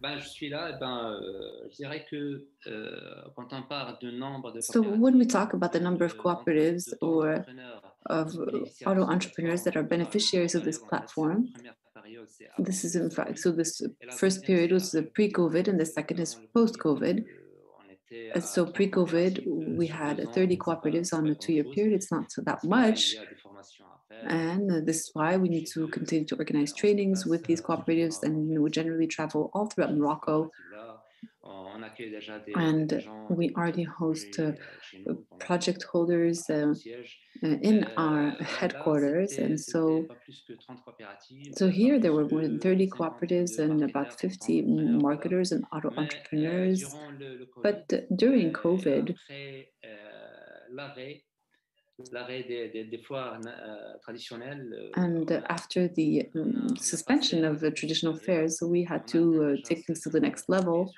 S11: Je suis là, je dirais que quand on parle de nombre de
S12: So when we talk about the number of cooperatives or of auto entrepreneurs that are beneficiaries of this platform, this is in fact, so this first period was the pre-COVID and the second is post-COVID. And so pre-COVID, we had 30 cooperatives on a 2-year period. It's not so that much. And this is why we need to continue to organize trainings with these cooperatives, and we generally travel all throughout Morocco. And we already host project holders in our headquarters. And so here there were more than 30 cooperatives and about 50 marketers and auto entrepreneurs. But during COVID, and after the suspension of the traditional fairs, we had to take things to the next level.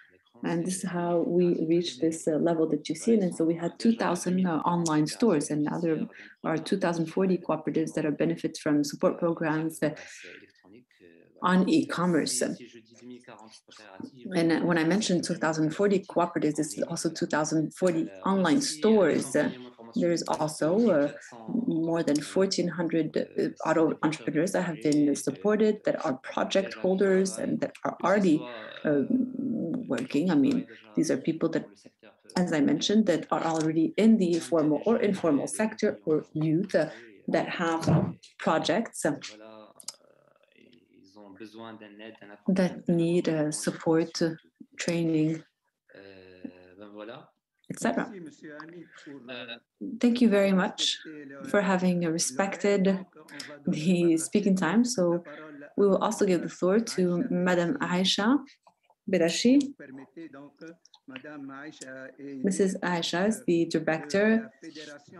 S12: And this is how we reached this level that you see. And so we had 2,000 online stores, and now there are 2,040 cooperatives that are benefit from support programs on e-commerce. And when I mentioned 2,040 cooperatives, this is also 2,040 online stores. There's also more than 1,400 auto entrepreneurs that have been supported, that are project holders and that are already working. I mean, these are people that, as I mentioned, that are already in the formal or informal sector, or youth that have projects that need support training, etc. Thank you very much for having respected the speaking time. So we will also give the floor to Madame Aisha Berashi. Mrs. Aisha is the director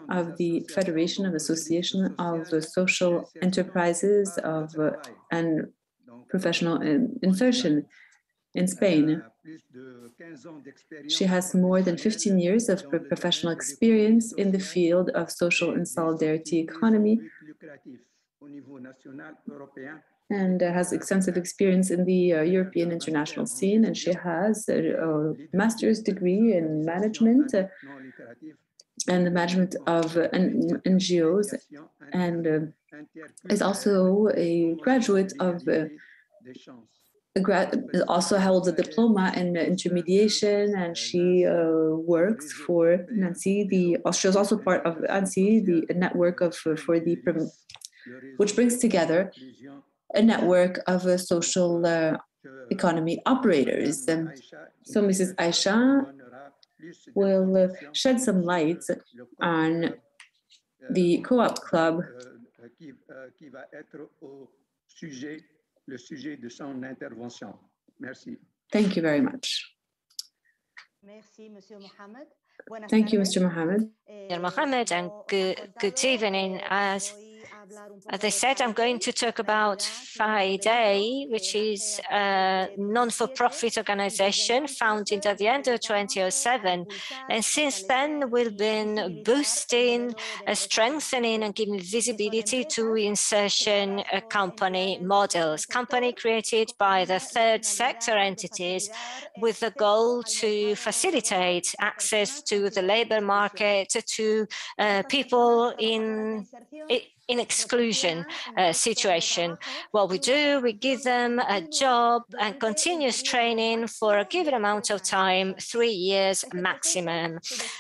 S12: of the Federation of Association of Social Enterprises and Professional Insertion in Spain. She has more than 15 years of professional experience in the field of social and solidarity economy and has extensive experience in the European international scene. And she has a master's degree in management and the management of NGOs, and is also a graduate of also held a diploma in intermediation, and she works for NANSI. She was also part of NANSI, the network of which brings together a network of social economy operators. So Mrs. Aisha will shed some light on the Co-op Club. Thank you very much. Thank you, Mr. Mohammed.
S2: Mohammed, and good evening. As I said, I'm going to talk about FIDE, which is a non-for-profit organization founded at the end of 2007. And since then, we've been boosting, strengthening, and giving visibility to insertion company models, company created by the third sector entities with the goal to facilitate access to the labor market to people in exclusion situation. What we do, we give them a job and continuous training for a given amount of time, 3 years maximum.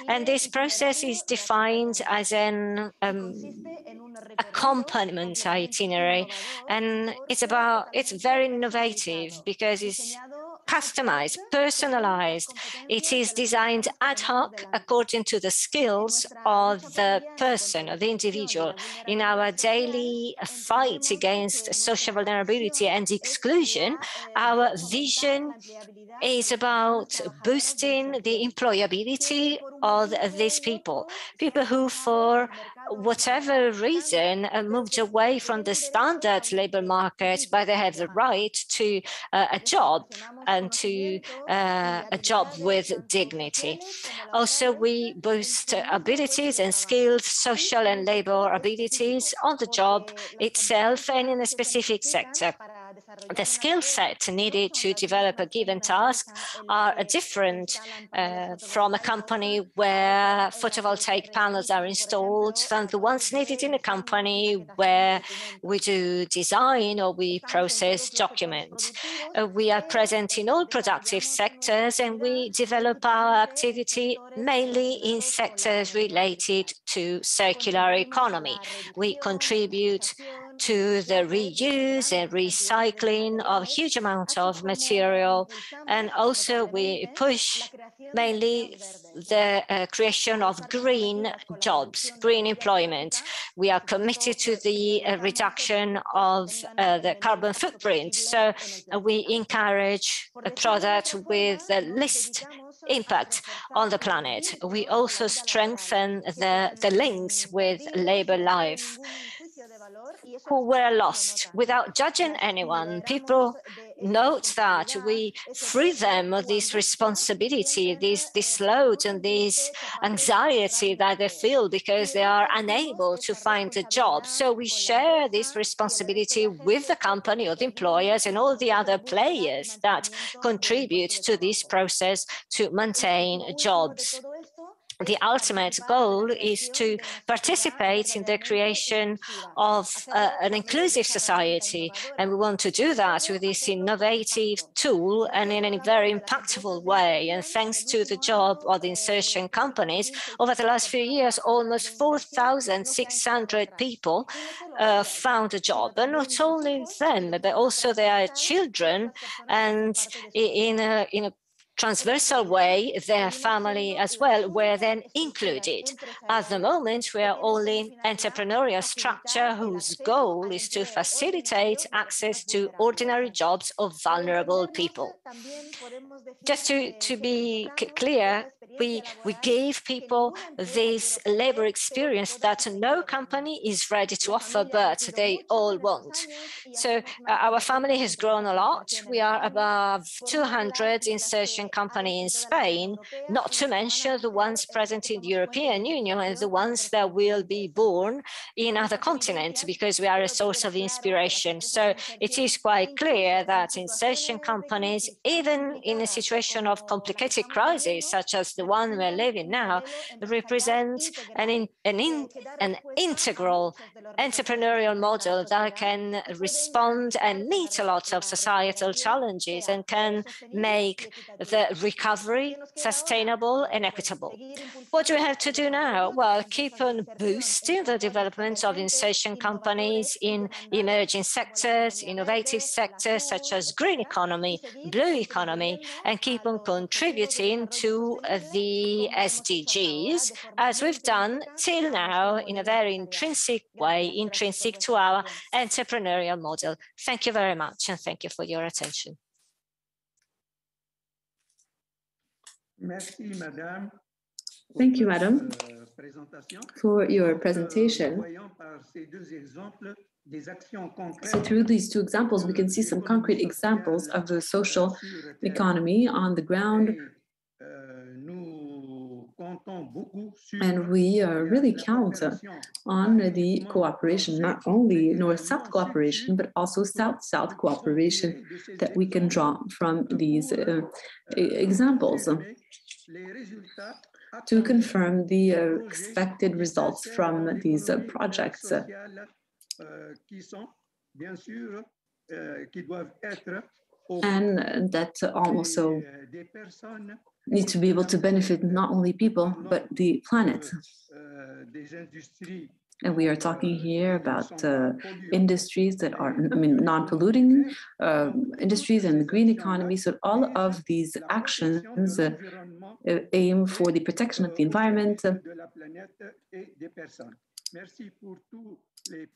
S2: And this process is defined as an accompaniment itinerary, and it's very innovative because it's customized, personalized. It is designed ad hoc according to the skills of the person, of the individual. In our daily fight against social vulnerability and exclusion, our vision is about boosting the employability of these people who, for whatever reason, moved away from the standard labor market, but they have the right to a job and to a job with dignity. Also, we boost abilities and skills, social and labor abilities on the job itself and in a specific sector. The skill set needed to develop a given task are different from a company where photovoltaic panels are installed than the ones needed in a company where we do design or we process documents. We are present in all productive sectors, and we develop our activity mainly in sectors related to circular economy. We contribute to the reuse and recycling of a huge amount of material, and also we push mainly the creation of green jobs, green employment. We are committed to the reduction of the carbon footprint, so we encourage a product with the least impact on the planet. We also strengthen the links with labor life who were lost without judging anyone. People note that we free them of this responsibility, this load and this anxiety that they feel because they are unable to find a job. So we share this responsibility with the company or the employers and all the other players that contribute to this process to maintain jobs. The ultimate goal is to participate in the creation of an inclusive society, and we want to do that with this innovative tool and in a very impactful way. And thanks to the job of the insertion companies, over the last few years, almost 4,600 people found a job, and not only them, but also their children, and in a transversal way, their family as well were then included. At the moment, we are only entrepreneurial structure whose goal is to facilitate access to ordinary jobs of vulnerable people. Just to be clear, we gave people this labor experience that no company is ready to offer, but they all want. So our family has grown a lot. We are above 200 insertion companies in Spain, not to mention the ones present in the European Union and the ones that will be born in other continents, because we are a source of inspiration. So it is quite clear that insertion companies, even in a situation of complicated crisis, such as the one we're living now, represent an integral entrepreneurial model that can respond and meet a lot of societal challenges and can make the recovery sustainable and equitable. What do we have to do now? Well, keep on boosting the development of insertion companies in emerging sectors, innovative sectors such as green economy, blue economy, and keep on contributing to the SDGs, as we've done till now in a very intrinsic way, intrinsic to our entrepreneurial model. Thank you very much, and thank you for your attention.
S10: Merci, Madame.
S12: Thank you, Madam, for your presentation. So through these two examples, we can see some concrete examples of the social economy on the ground. And we really count on the cooperation, not only North-South cooperation, but also South-South cooperation that we can draw from these examples to confirm the expected results from these projects. And that also need to be able to benefit not only people, but the planet. And we are talking here about industries that are, non-polluting industries and the green economy. So all of these actions aim for the protection of the environment.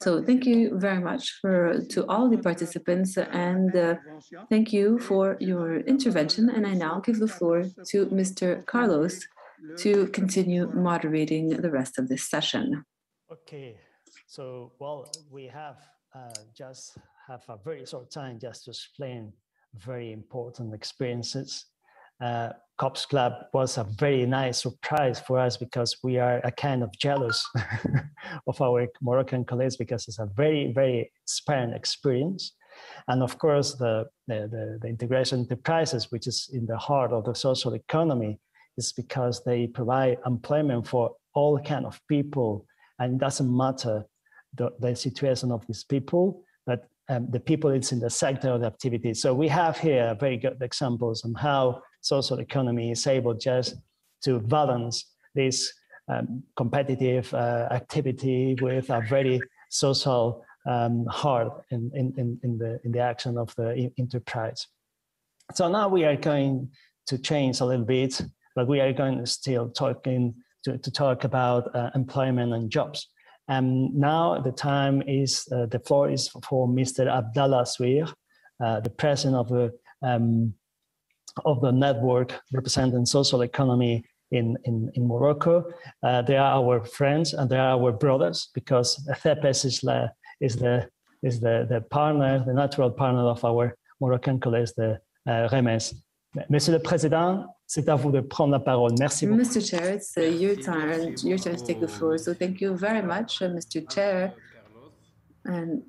S12: So thank you very much to all the participants, and thank you for your intervention. And I now give the floor to Mr. Carlos to continue moderating the rest of this session.
S8: Okay, so we just have a very short time just to explain very important experiences. COPS Club was a very nice surprise for us because we are a kind of jealous of our Moroccan colleagues because it's a very, very inspiring experience. And of course, the integration enterprises, which is in the heart of the social economy, is because they provide employment for all kinds of people. And it doesn't matter the situation of these people, but the people it's in the sector of the activity. So we have here very good examples on how social economy is able just to balance this competitive activity with a very social heart in the action of the enterprise. So now we are going to change a little bit, but we are going to still to talk about employment and jobs. Now the time is, the floor is for Mr. Abdallah Swir, the president of the network representing social economy in Morocco. They are our friends and they are our brothers because CEPES is the partner, the natural partner of our Moroccan colleagues, the REMES. Monsieur le Président, c'est à vous de prendre la parole. Merci beaucoup.
S12: Mr. Chair, it's your turn to take the floor. So thank you very much, Mr. Chair. And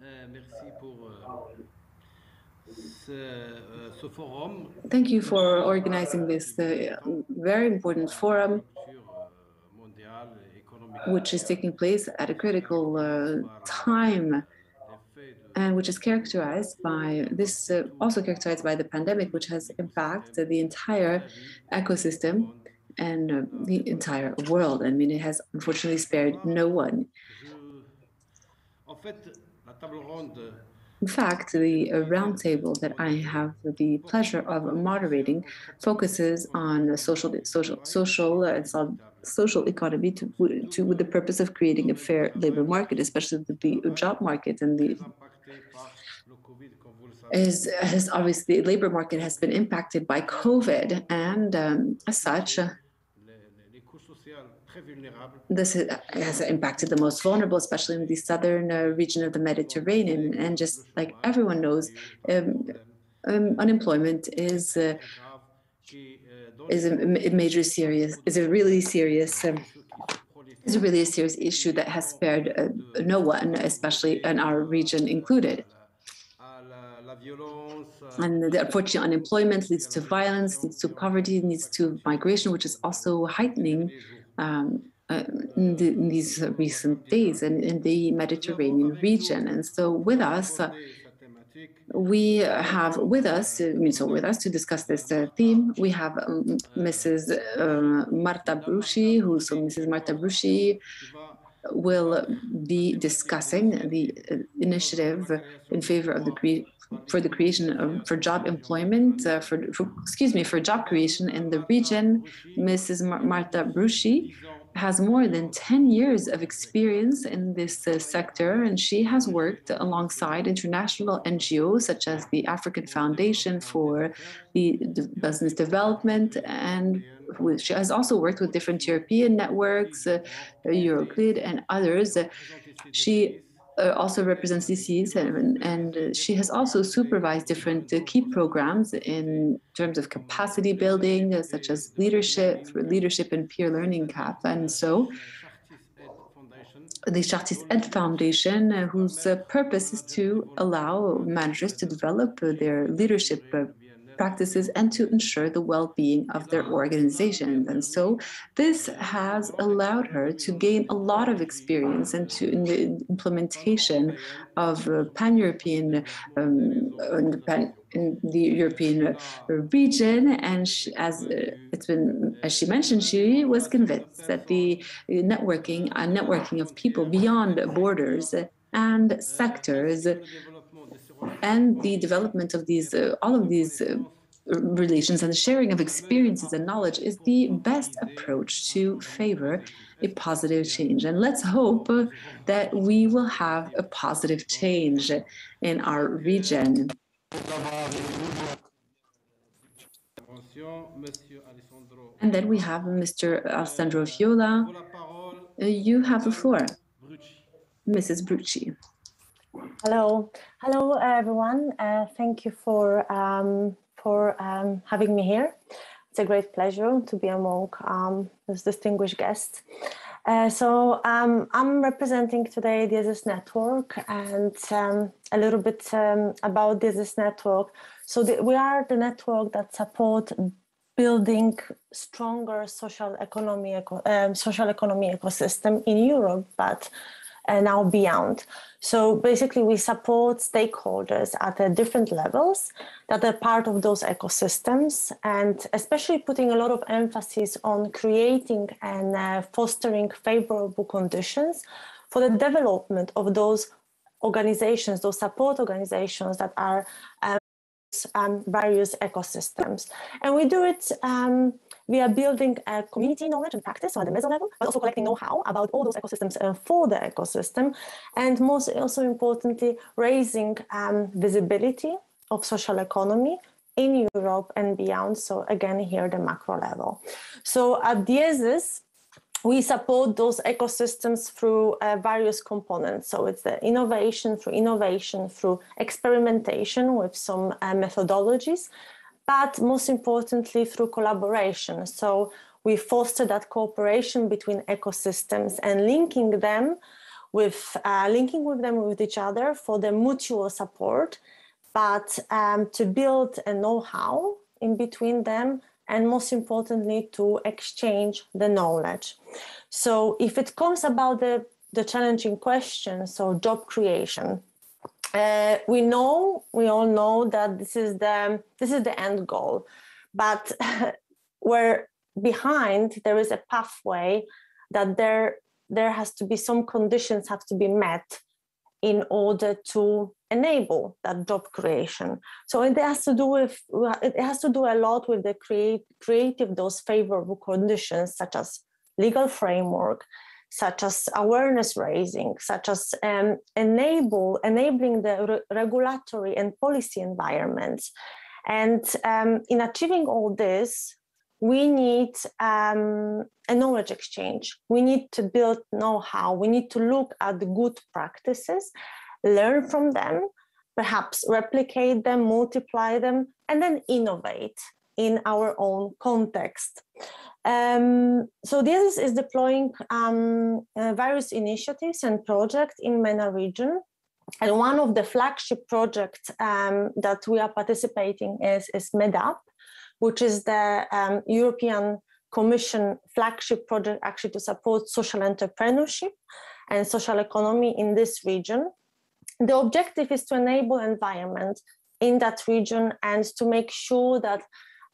S12: thank you for organizing this very important forum, which is taking place at a critical time, and which is characterized by this, also characterized by the pandemic, which has impacted the entire ecosystem and the entire world. I mean, it has unfortunately spared no one. In fact, the roundtable that I have the pleasure of moderating focuses on social economy with the purpose of creating a fair labor market, especially the job market. And the obviously the labor market has been impacted by COVID, and as such, this has impacted the most vulnerable, especially in the southern region of the Mediterranean. And just like everyone knows, unemployment is a really serious issue that has spared no one, especially in our region included. And the unfortunate unemployment leads to violence, leads to poverty, leads to migration, which is also heightening in these recent days and in the Mediterranean region. And so with us, we have with us to discuss this theme, we have Mrs. Marta Bruschi, Mrs. Marta Bruschi will be discussing the initiative in favor of for job employment, for job creation in the region. Mrs. Marta Bruschi has more than 10 years of experience in this sector, and she has worked alongside international NGOs such as the African Foundation for the Business Development, and she has also worked with different European networks, Eurogrid and others. She also represents DCs, and she has also supervised different key programs in terms of capacity building, such as leadership and peer learning CAP. And so the Chartis Ed Foundation, whose purpose is to allow managers to develop their leadership practices and to ensure the well-being of their organizations. And so this has allowed her to gain a lot of experience in the implementation of pan-European in the European region. And as she mentioned, she was convinced that the networking of people beyond borders and sectors and the development of these all of these relations and the sharing of experiences and knowledge is the best approach to favor a positive change. And let's hope that we will have a positive change in our region. And then we have Mr. Alessandro Viola. You have the floor, Mrs. Brucci.
S13: Hello, everyone. Thank you for having me here. It's a great pleasure to be among this distinguished guests. So I'm representing today the ASCAME network, and a little bit about the ASCAME network. So we are the network that support building stronger social economy ecosystem in Europe, but now beyond. So basically we support stakeholders at different levels that are part of those ecosystems, and especially putting a lot of emphasis on creating and fostering favorable conditions for the development of those organizations, those support organizations that are various ecosystems. And we do it via building a community knowledge and practice on the meso level, but also collecting know-how about all those ecosystems for the ecosystem, and also importantly, raising visibility of social economy in Europe and beyond. So again, here the macro level. So at the ASCAME, we support those ecosystems through various components. So it's the innovation, through experimentation with some methodologies, but most importantly through collaboration. So we foster that cooperation between ecosystems and linking them with each other for the mutual support, but to build a know-how in between them, and most importantly, to exchange the knowledge. So if it comes about the challenging question, so job creation, we all know that this is the end goal, but where behind there is a pathway that there has to be some conditions have to be met in order to enable that job creation. So it has to do a lot with the creative those favorable conditions, such as legal framework, such as awareness raising, such as enabling the regulatory and policy environments. And in achieving all this, we need a knowledge exchange. We need to build know-how. We need to look at the good practices, learn from them, perhaps replicate them, multiply them, and then innovate in our own context. So this is deploying various initiatives and projects in MENA region. And one of the flagship projects that we are participating is MEDUP, which is the European Commission flagship project actually to support social entrepreneurship and social economy in this region. The objective is to enable environment in that region and to make sure that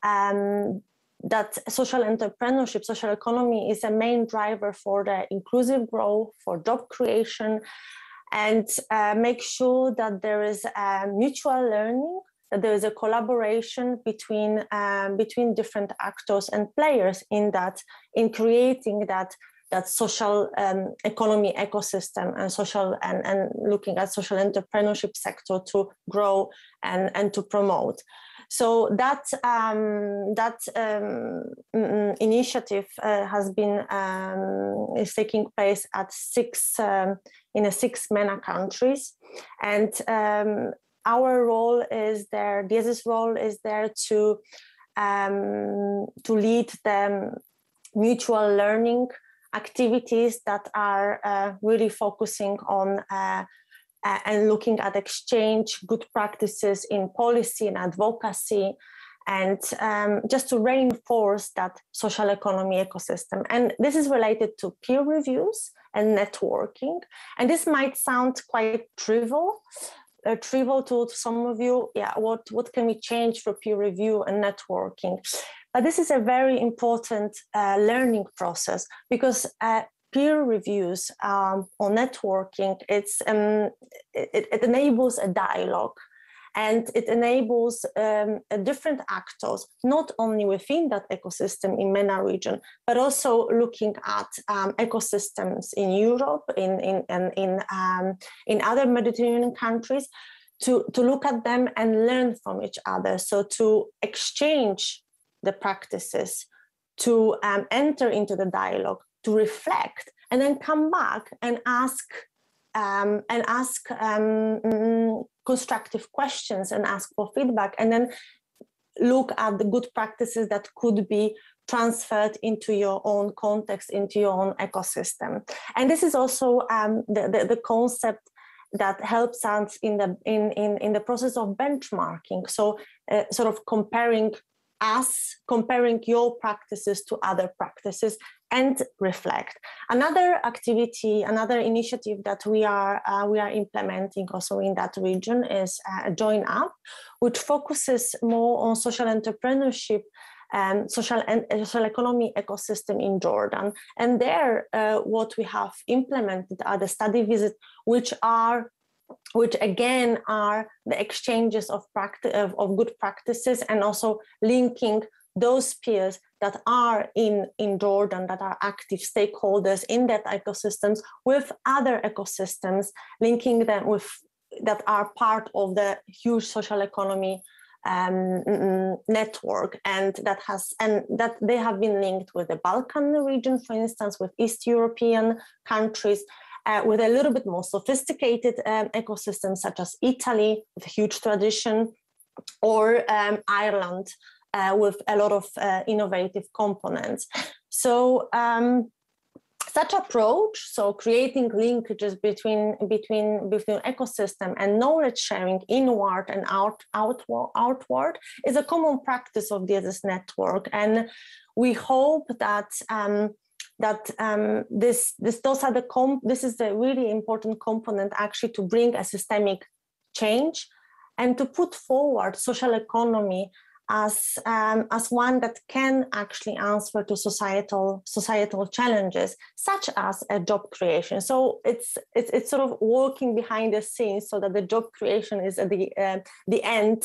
S13: that social entrepreneurship, social economy is a main driver for the inclusive growth, for job creation, and make sure that there is mutual learning, that there is a collaboration between different actors and players in creating that social economy ecosystem and social and looking at social entrepreneurship sector to grow and to promote. So that initiative has been is taking place at in 6 MENA countries, and our role is there. DS's role is there to lead the mutual learning activities that are really focusing on and looking at exchange good practices in policy and advocacy, and just to reinforce that social economy ecosystem. And this is related to peer reviews and networking. And this might sound quite trivial to some of you. Yeah, what can we change for peer review and networking? But this is a very important learning process, because peer reviews or networking, it enables a dialogue, and it enables different actors, not only within that ecosystem in MENA region, but also looking at ecosystems in Europe, in other Mediterranean countries, to look at them and learn from each other. So to exchange the practices, to enter into the dialogue, to reflect, and then come back and ask constructive questions and ask for feedback, and then look at the good practices that could be transferred into your own context, into your own ecosystem. And this is also the concept that helps us in the process of benchmarking. So sort of comparing your practices to other practices and reflect. Another activity, another initiative that we are implementing also in that region is Join Up, which focuses more on social entrepreneurship and social economy ecosystem in Jordan. And there, what we have implemented are the study visits, which again are the exchanges of good practices, and also linking those peers that are in Jordan, that are active stakeholders in that ecosystems, with other ecosystems, linking them with that are part of the huge social economy network, and that they have been linked with the Balkan region, for instance, with East European countries, with a little bit more sophisticated ecosystems such as Italy with a huge tradition, or Ireland with a lot of innovative components. So such approach, so creating linkages between ecosystem and knowledge sharing inward and outward is a common practice of DS's network, and we hope that this is a really important component actually to bring a systemic change and to put forward social economy as one that can actually answer to societal challenges, such as a job creation. So it's sort of working behind the scenes so that the job creation is at the end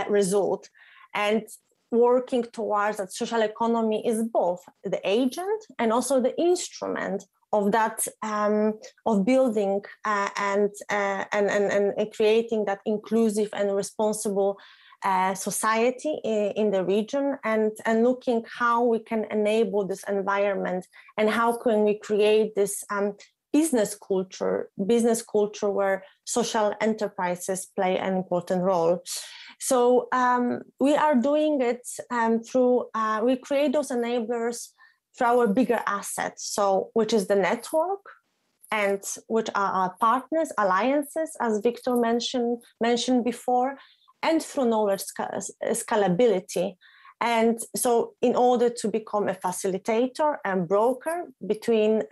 S13: result, and working towards that social economy is both the agent and also the instrument of that, of building and creating that inclusive and responsible society in the region, and looking how we can enable this environment and how can we create this business culture where social enterprises play an important role. So we are doing it through, we create those enablers through our bigger assets, so which is the network, and which are our partners, alliances, as Victor mentioned before, and through knowledge scalability. And so in order to become a facilitator and broker between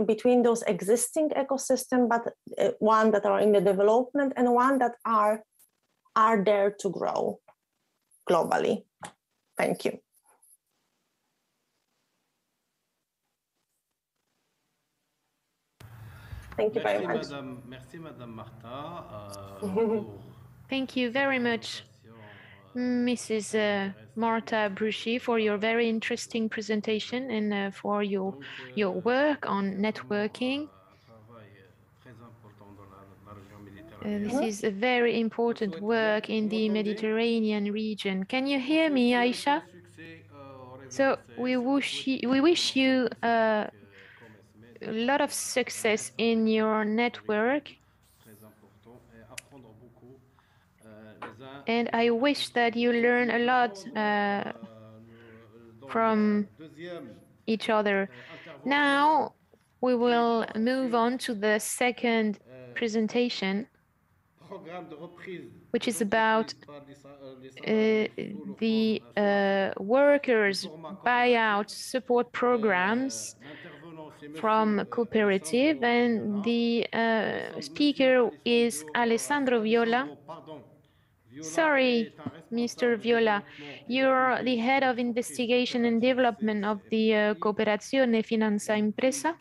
S13: those existing ecosystems, but one that are in the development and one that are there to grow globally. Thank you. Thank you very much.
S14: Merci, Madame Marta.
S9: Thank you very much, Mrs. Marta Bruschi, for your very interesting presentation and for your work on networking. This is a very important work in the Mediterranean region. Can you hear me, Aisha? So we wish you a lot of success in your network. And I wish that you learn a lot from each other. Now we will move on to the second presentation, which is about the workers' buyout support programs from cooperative, and the speaker is Alessandro Viola. Sorry, Mr. Viola, you're the head of investigation and development of the Cooperazione Finanza Impresa.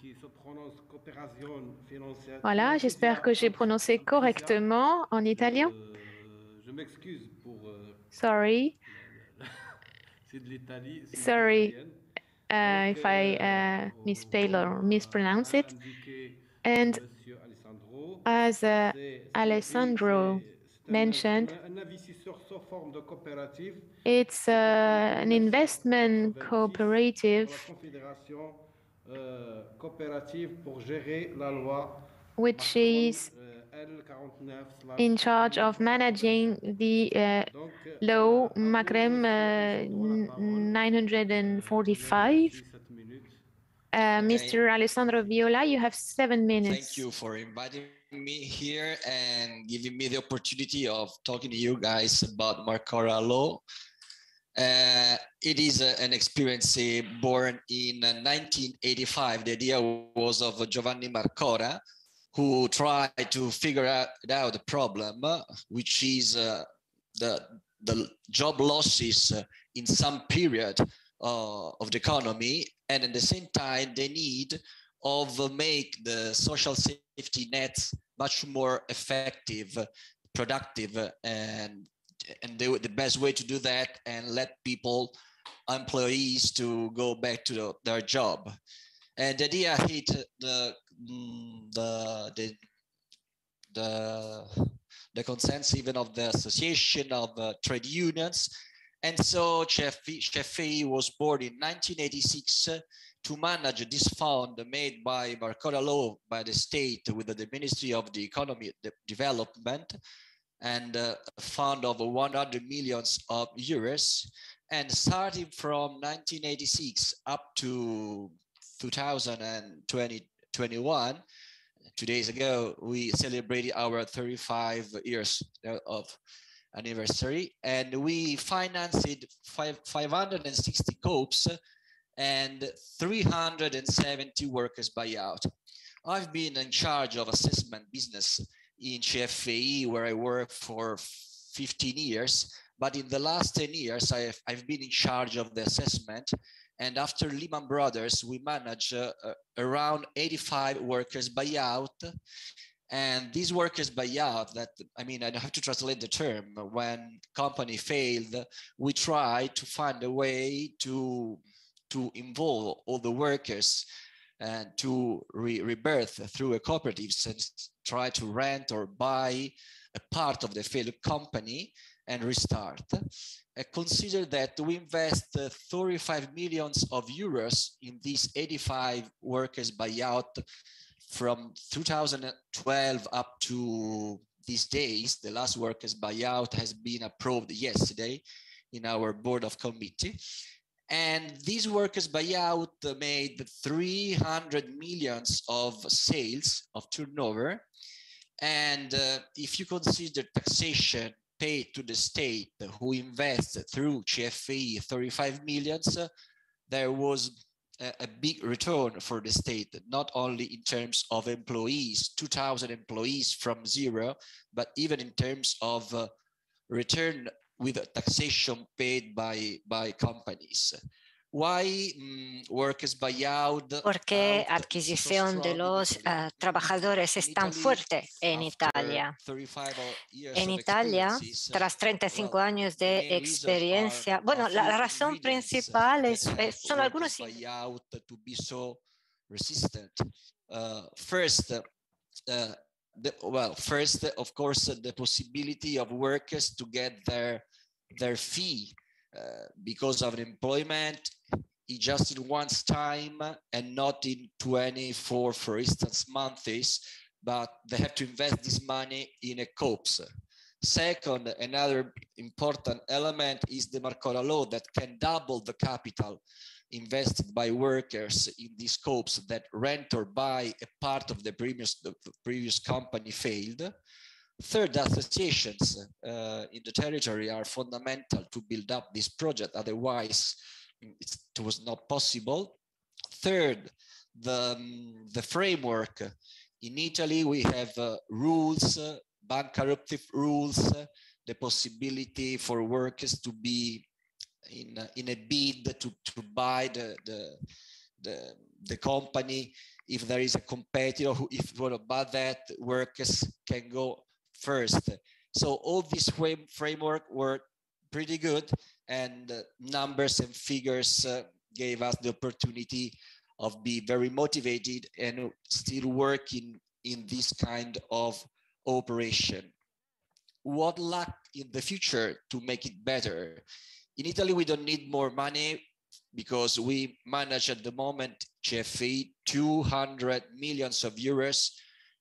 S9: Voilà, j'espère que j'ai prononcé correctement en italien.
S14: Je m'excuse pour.
S9: Sorry.
S14: C'est de l'Italie.
S9: Sorry if I misspell or mispronounce it. And as Alessandro mentioned, it's an investment cooperative which is in charge of managing the law Macrem 945. Mr. Alessandro Viola, you have 7 minutes.
S15: Thank you for inviting me here and giving me the opportunity of talking to you guys about Marcora law. It is an experience born in 1985. The idea was of Giovanni Marcora, who tried to figure out the problem, which is the job losses in some period of the economy, and at the same time the need of make the social safety nets much more effective, productive, and the best way to do that and let people, employees, to go back to their job. And the idea hit the consensus even of the association of trade unions. And so CFE was born in 1986 to manage this fund made by Marcora law by the state with the Ministry of the Economy Development, and a fund of 100 million euros. And starting from 1986 up to 2021, 2 days ago, we celebrated our 35 years of anniversary, and we financed 560 co-ops and 370 workers buyout. I've been in charge of assessment business in CFE, where I worked for 15 years, But in the last 10 years, I've been in charge of the assessment. And after Lehman Brothers, we managed around 85 workers buyout. And these workers buyout, that, I mean, I have to translate the term. When company failed, we try to find a way to involve all the workers and to rebirth through a cooperatives and try to rent or buy a part of the failed company and restart. Consider that we invest 35 millions of euros in these 85 workers buyout from 2012 up to these days. The last workers buyout has been approved yesterday in our board of committee. And these workers buyout made 300 millions of sales of turnover. And if you consider taxation paid to the state who invests through CFE 35 millions, there was a big return for the state, not only in terms of employees, 2,000 employees from zero, but even in terms of return with taxation paid by companies. Why workers buyout?
S2: ¿Por qué adquisición de los trabajadores es tan fuerte en Italia? En Italia, tras 35 años de experiencia, bueno, la razón principal son algunos.
S15: First, of course, the possibility of workers to get their fee because of employment just in one time and not in 24, for instance, months, but they have to invest this money in a COPS. Second, another important element is the Marcora law that can double the capital invested by workers in these scopes that rent or buy a part of the previous company failed. Third, associations in the territory are fundamental to build up this project. Otherwise, it was not possible. Third, the framework. In Italy, we have rules, bankruptcy rules, the possibility for workers to be in a bid to buy the company. If there is a competitor who, if you want to buy that, workers can go first. So all this framework were pretty good, and numbers and figures gave us the opportunity of being very motivated and still working in this kind of operation. What luck in the future to make it better? In Italy, we don't need more money because we manage at the moment CFE 200 millions of euros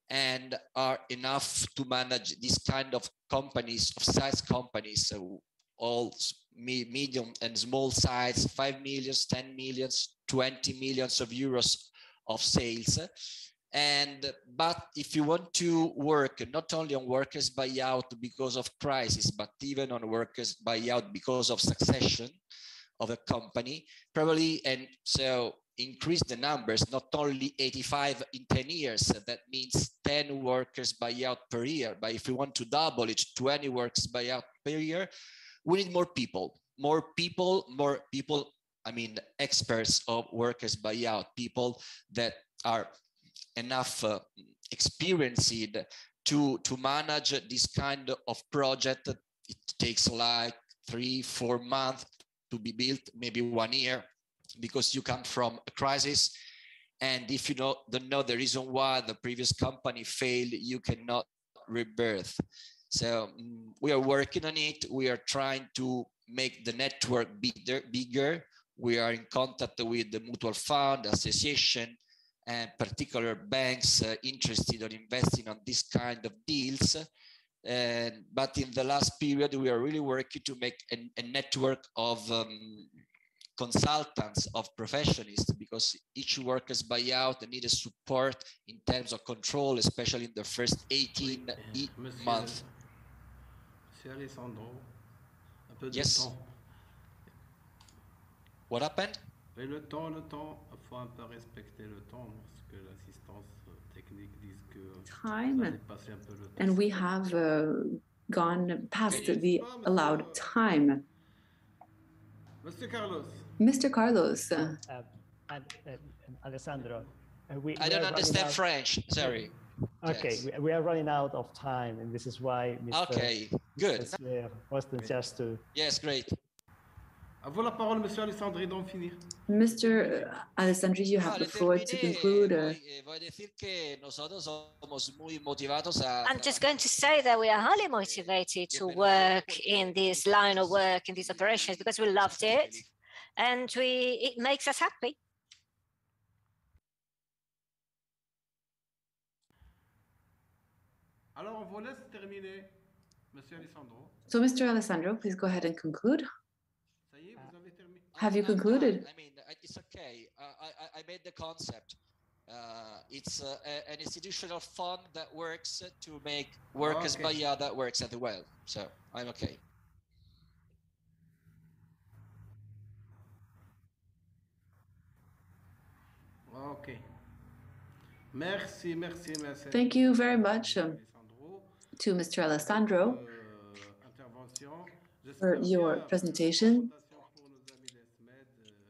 S15: and are enough to manage this kind of companies, of size companies, so all medium and small size, 5 millions, 10 millions, 20 millions of euros of sales. But if you want to work not only on workers buyout because of crisis, but even on workers buyout because of succession of a company, probably, and so increase the numbers, not only 85 in 10 years, that means 10 workers buyout per year. But if we want to double it, 20 workers buyout per year, we need more people, I mean, experts of workers buyout, people that are enough experienced to manage this kind of project. It takes like 3-4 months to be built, maybe 1 year, because you come from a crisis. And if you don't know the reason why the previous company failed, you cannot rebirth. So we are working on it. We are trying to make the network bigger. We are in contact with the mutual fund, association, and particular banks interested in investing on this kind of deals. But in the last period, we are really working to make a network of consultants, of professionals, because each worker's buyout needs support in terms of control, especially in the first 18 months.
S14: Monsieur Alessandro, un peu de
S15: Yes.
S14: temps.
S15: What happened?
S14: Et le temps, il faut un peu respecter le temps, parce que l'assistance technique dit que
S12: Time,
S14: ça a dépassé un peu le temps.
S12: and we have gone past the allowed time.
S14: Mr. Carlos.
S12: Mr. Carlos.
S8: Alessandro.
S15: I don't understand French, sorry.
S8: Okay,
S15: yes.
S8: we are running out of time, and this is why Mr.
S15: Okay, good.
S8: Wasn't just to...
S15: Yes, great.
S14: À vous la parole, Monsieur Alessandri, d'en finir.
S12: Mr. Alessandri, you have the floor to conclude.
S2: I'm just going to say that we are highly motivated to work in this line of work, in these operations, because we loved it, and it makes us happy.
S14: Alors, on vous laisse terminer, Monsieur Alessandro.
S12: So, Mr. Alessandro, please go ahead and conclude. Have you concluded?
S15: I mean, it's okay. I made the concept. It's an institutional fund that works to make workers Bahia that works as well. So I'm okay.
S14: Okay. Merci.
S12: Thank you very much to Mr. Alessandro for your presentation.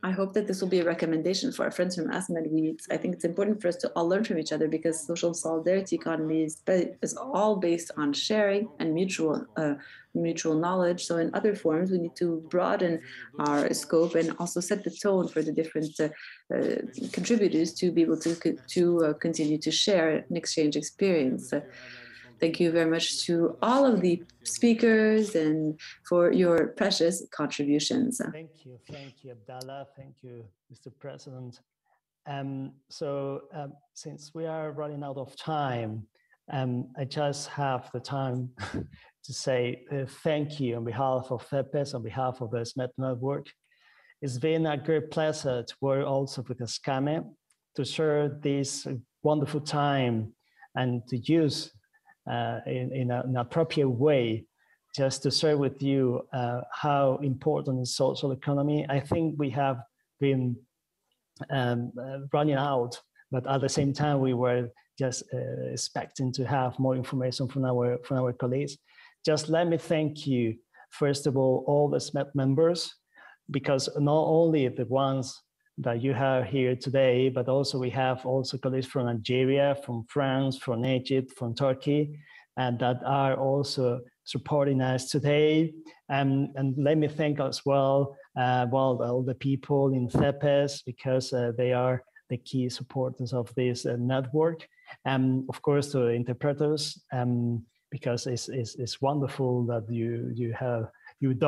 S12: I hope that this will be a recommendation for our friends from ASCAME. I think it's important for us to all learn from each other, because social solidarity economy is all based on sharing and mutual knowledge. So in other forms, we need to broaden our scope and also set the tone for the different contributors to be able to continue to share and exchange experience. Thank you very much to all of the speakers and for your precious contributions.
S8: Thank you, Abdallah. Thank you, Mr. President. Since we are running out of time, I just have the time to say thank you on behalf of FEPES, on behalf of the ESMED network. It's been a great pleasure to work also with ASCAME to share this wonderful time and to use in an appropriate way, just to share with you how important is social economy. I think we have been running out, but at the same time we were just expecting to have more information from our colleagues. Just let me thank you, first of all the SMED members, because not only the ones that you have here today, but also we have also colleagues from Algeria, from France, from Egypt, from Turkey, and that are also supporting us today. And let me thank as well, all the people in FEPES, because they are the key supporters of this network. And of course, the interpreters, because it's wonderful that you're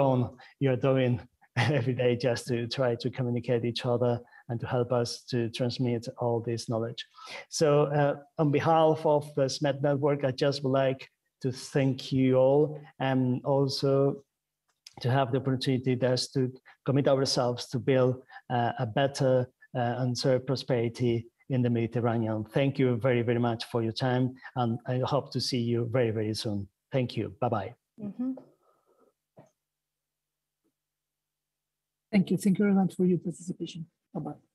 S8: doing every day just to try to communicate each other and to help us to transmit all this knowledge. So on behalf of the SMED network, I just would like to thank you all, and also to have the opportunity just to commit ourselves to build a better and serve prosperity in the Mediterranean. Thank you very, very much for your time, and I hope to see you very, very soon. Thank you. Bye-bye.
S16: Thank you. Thank you very much for your participation. Bye-bye.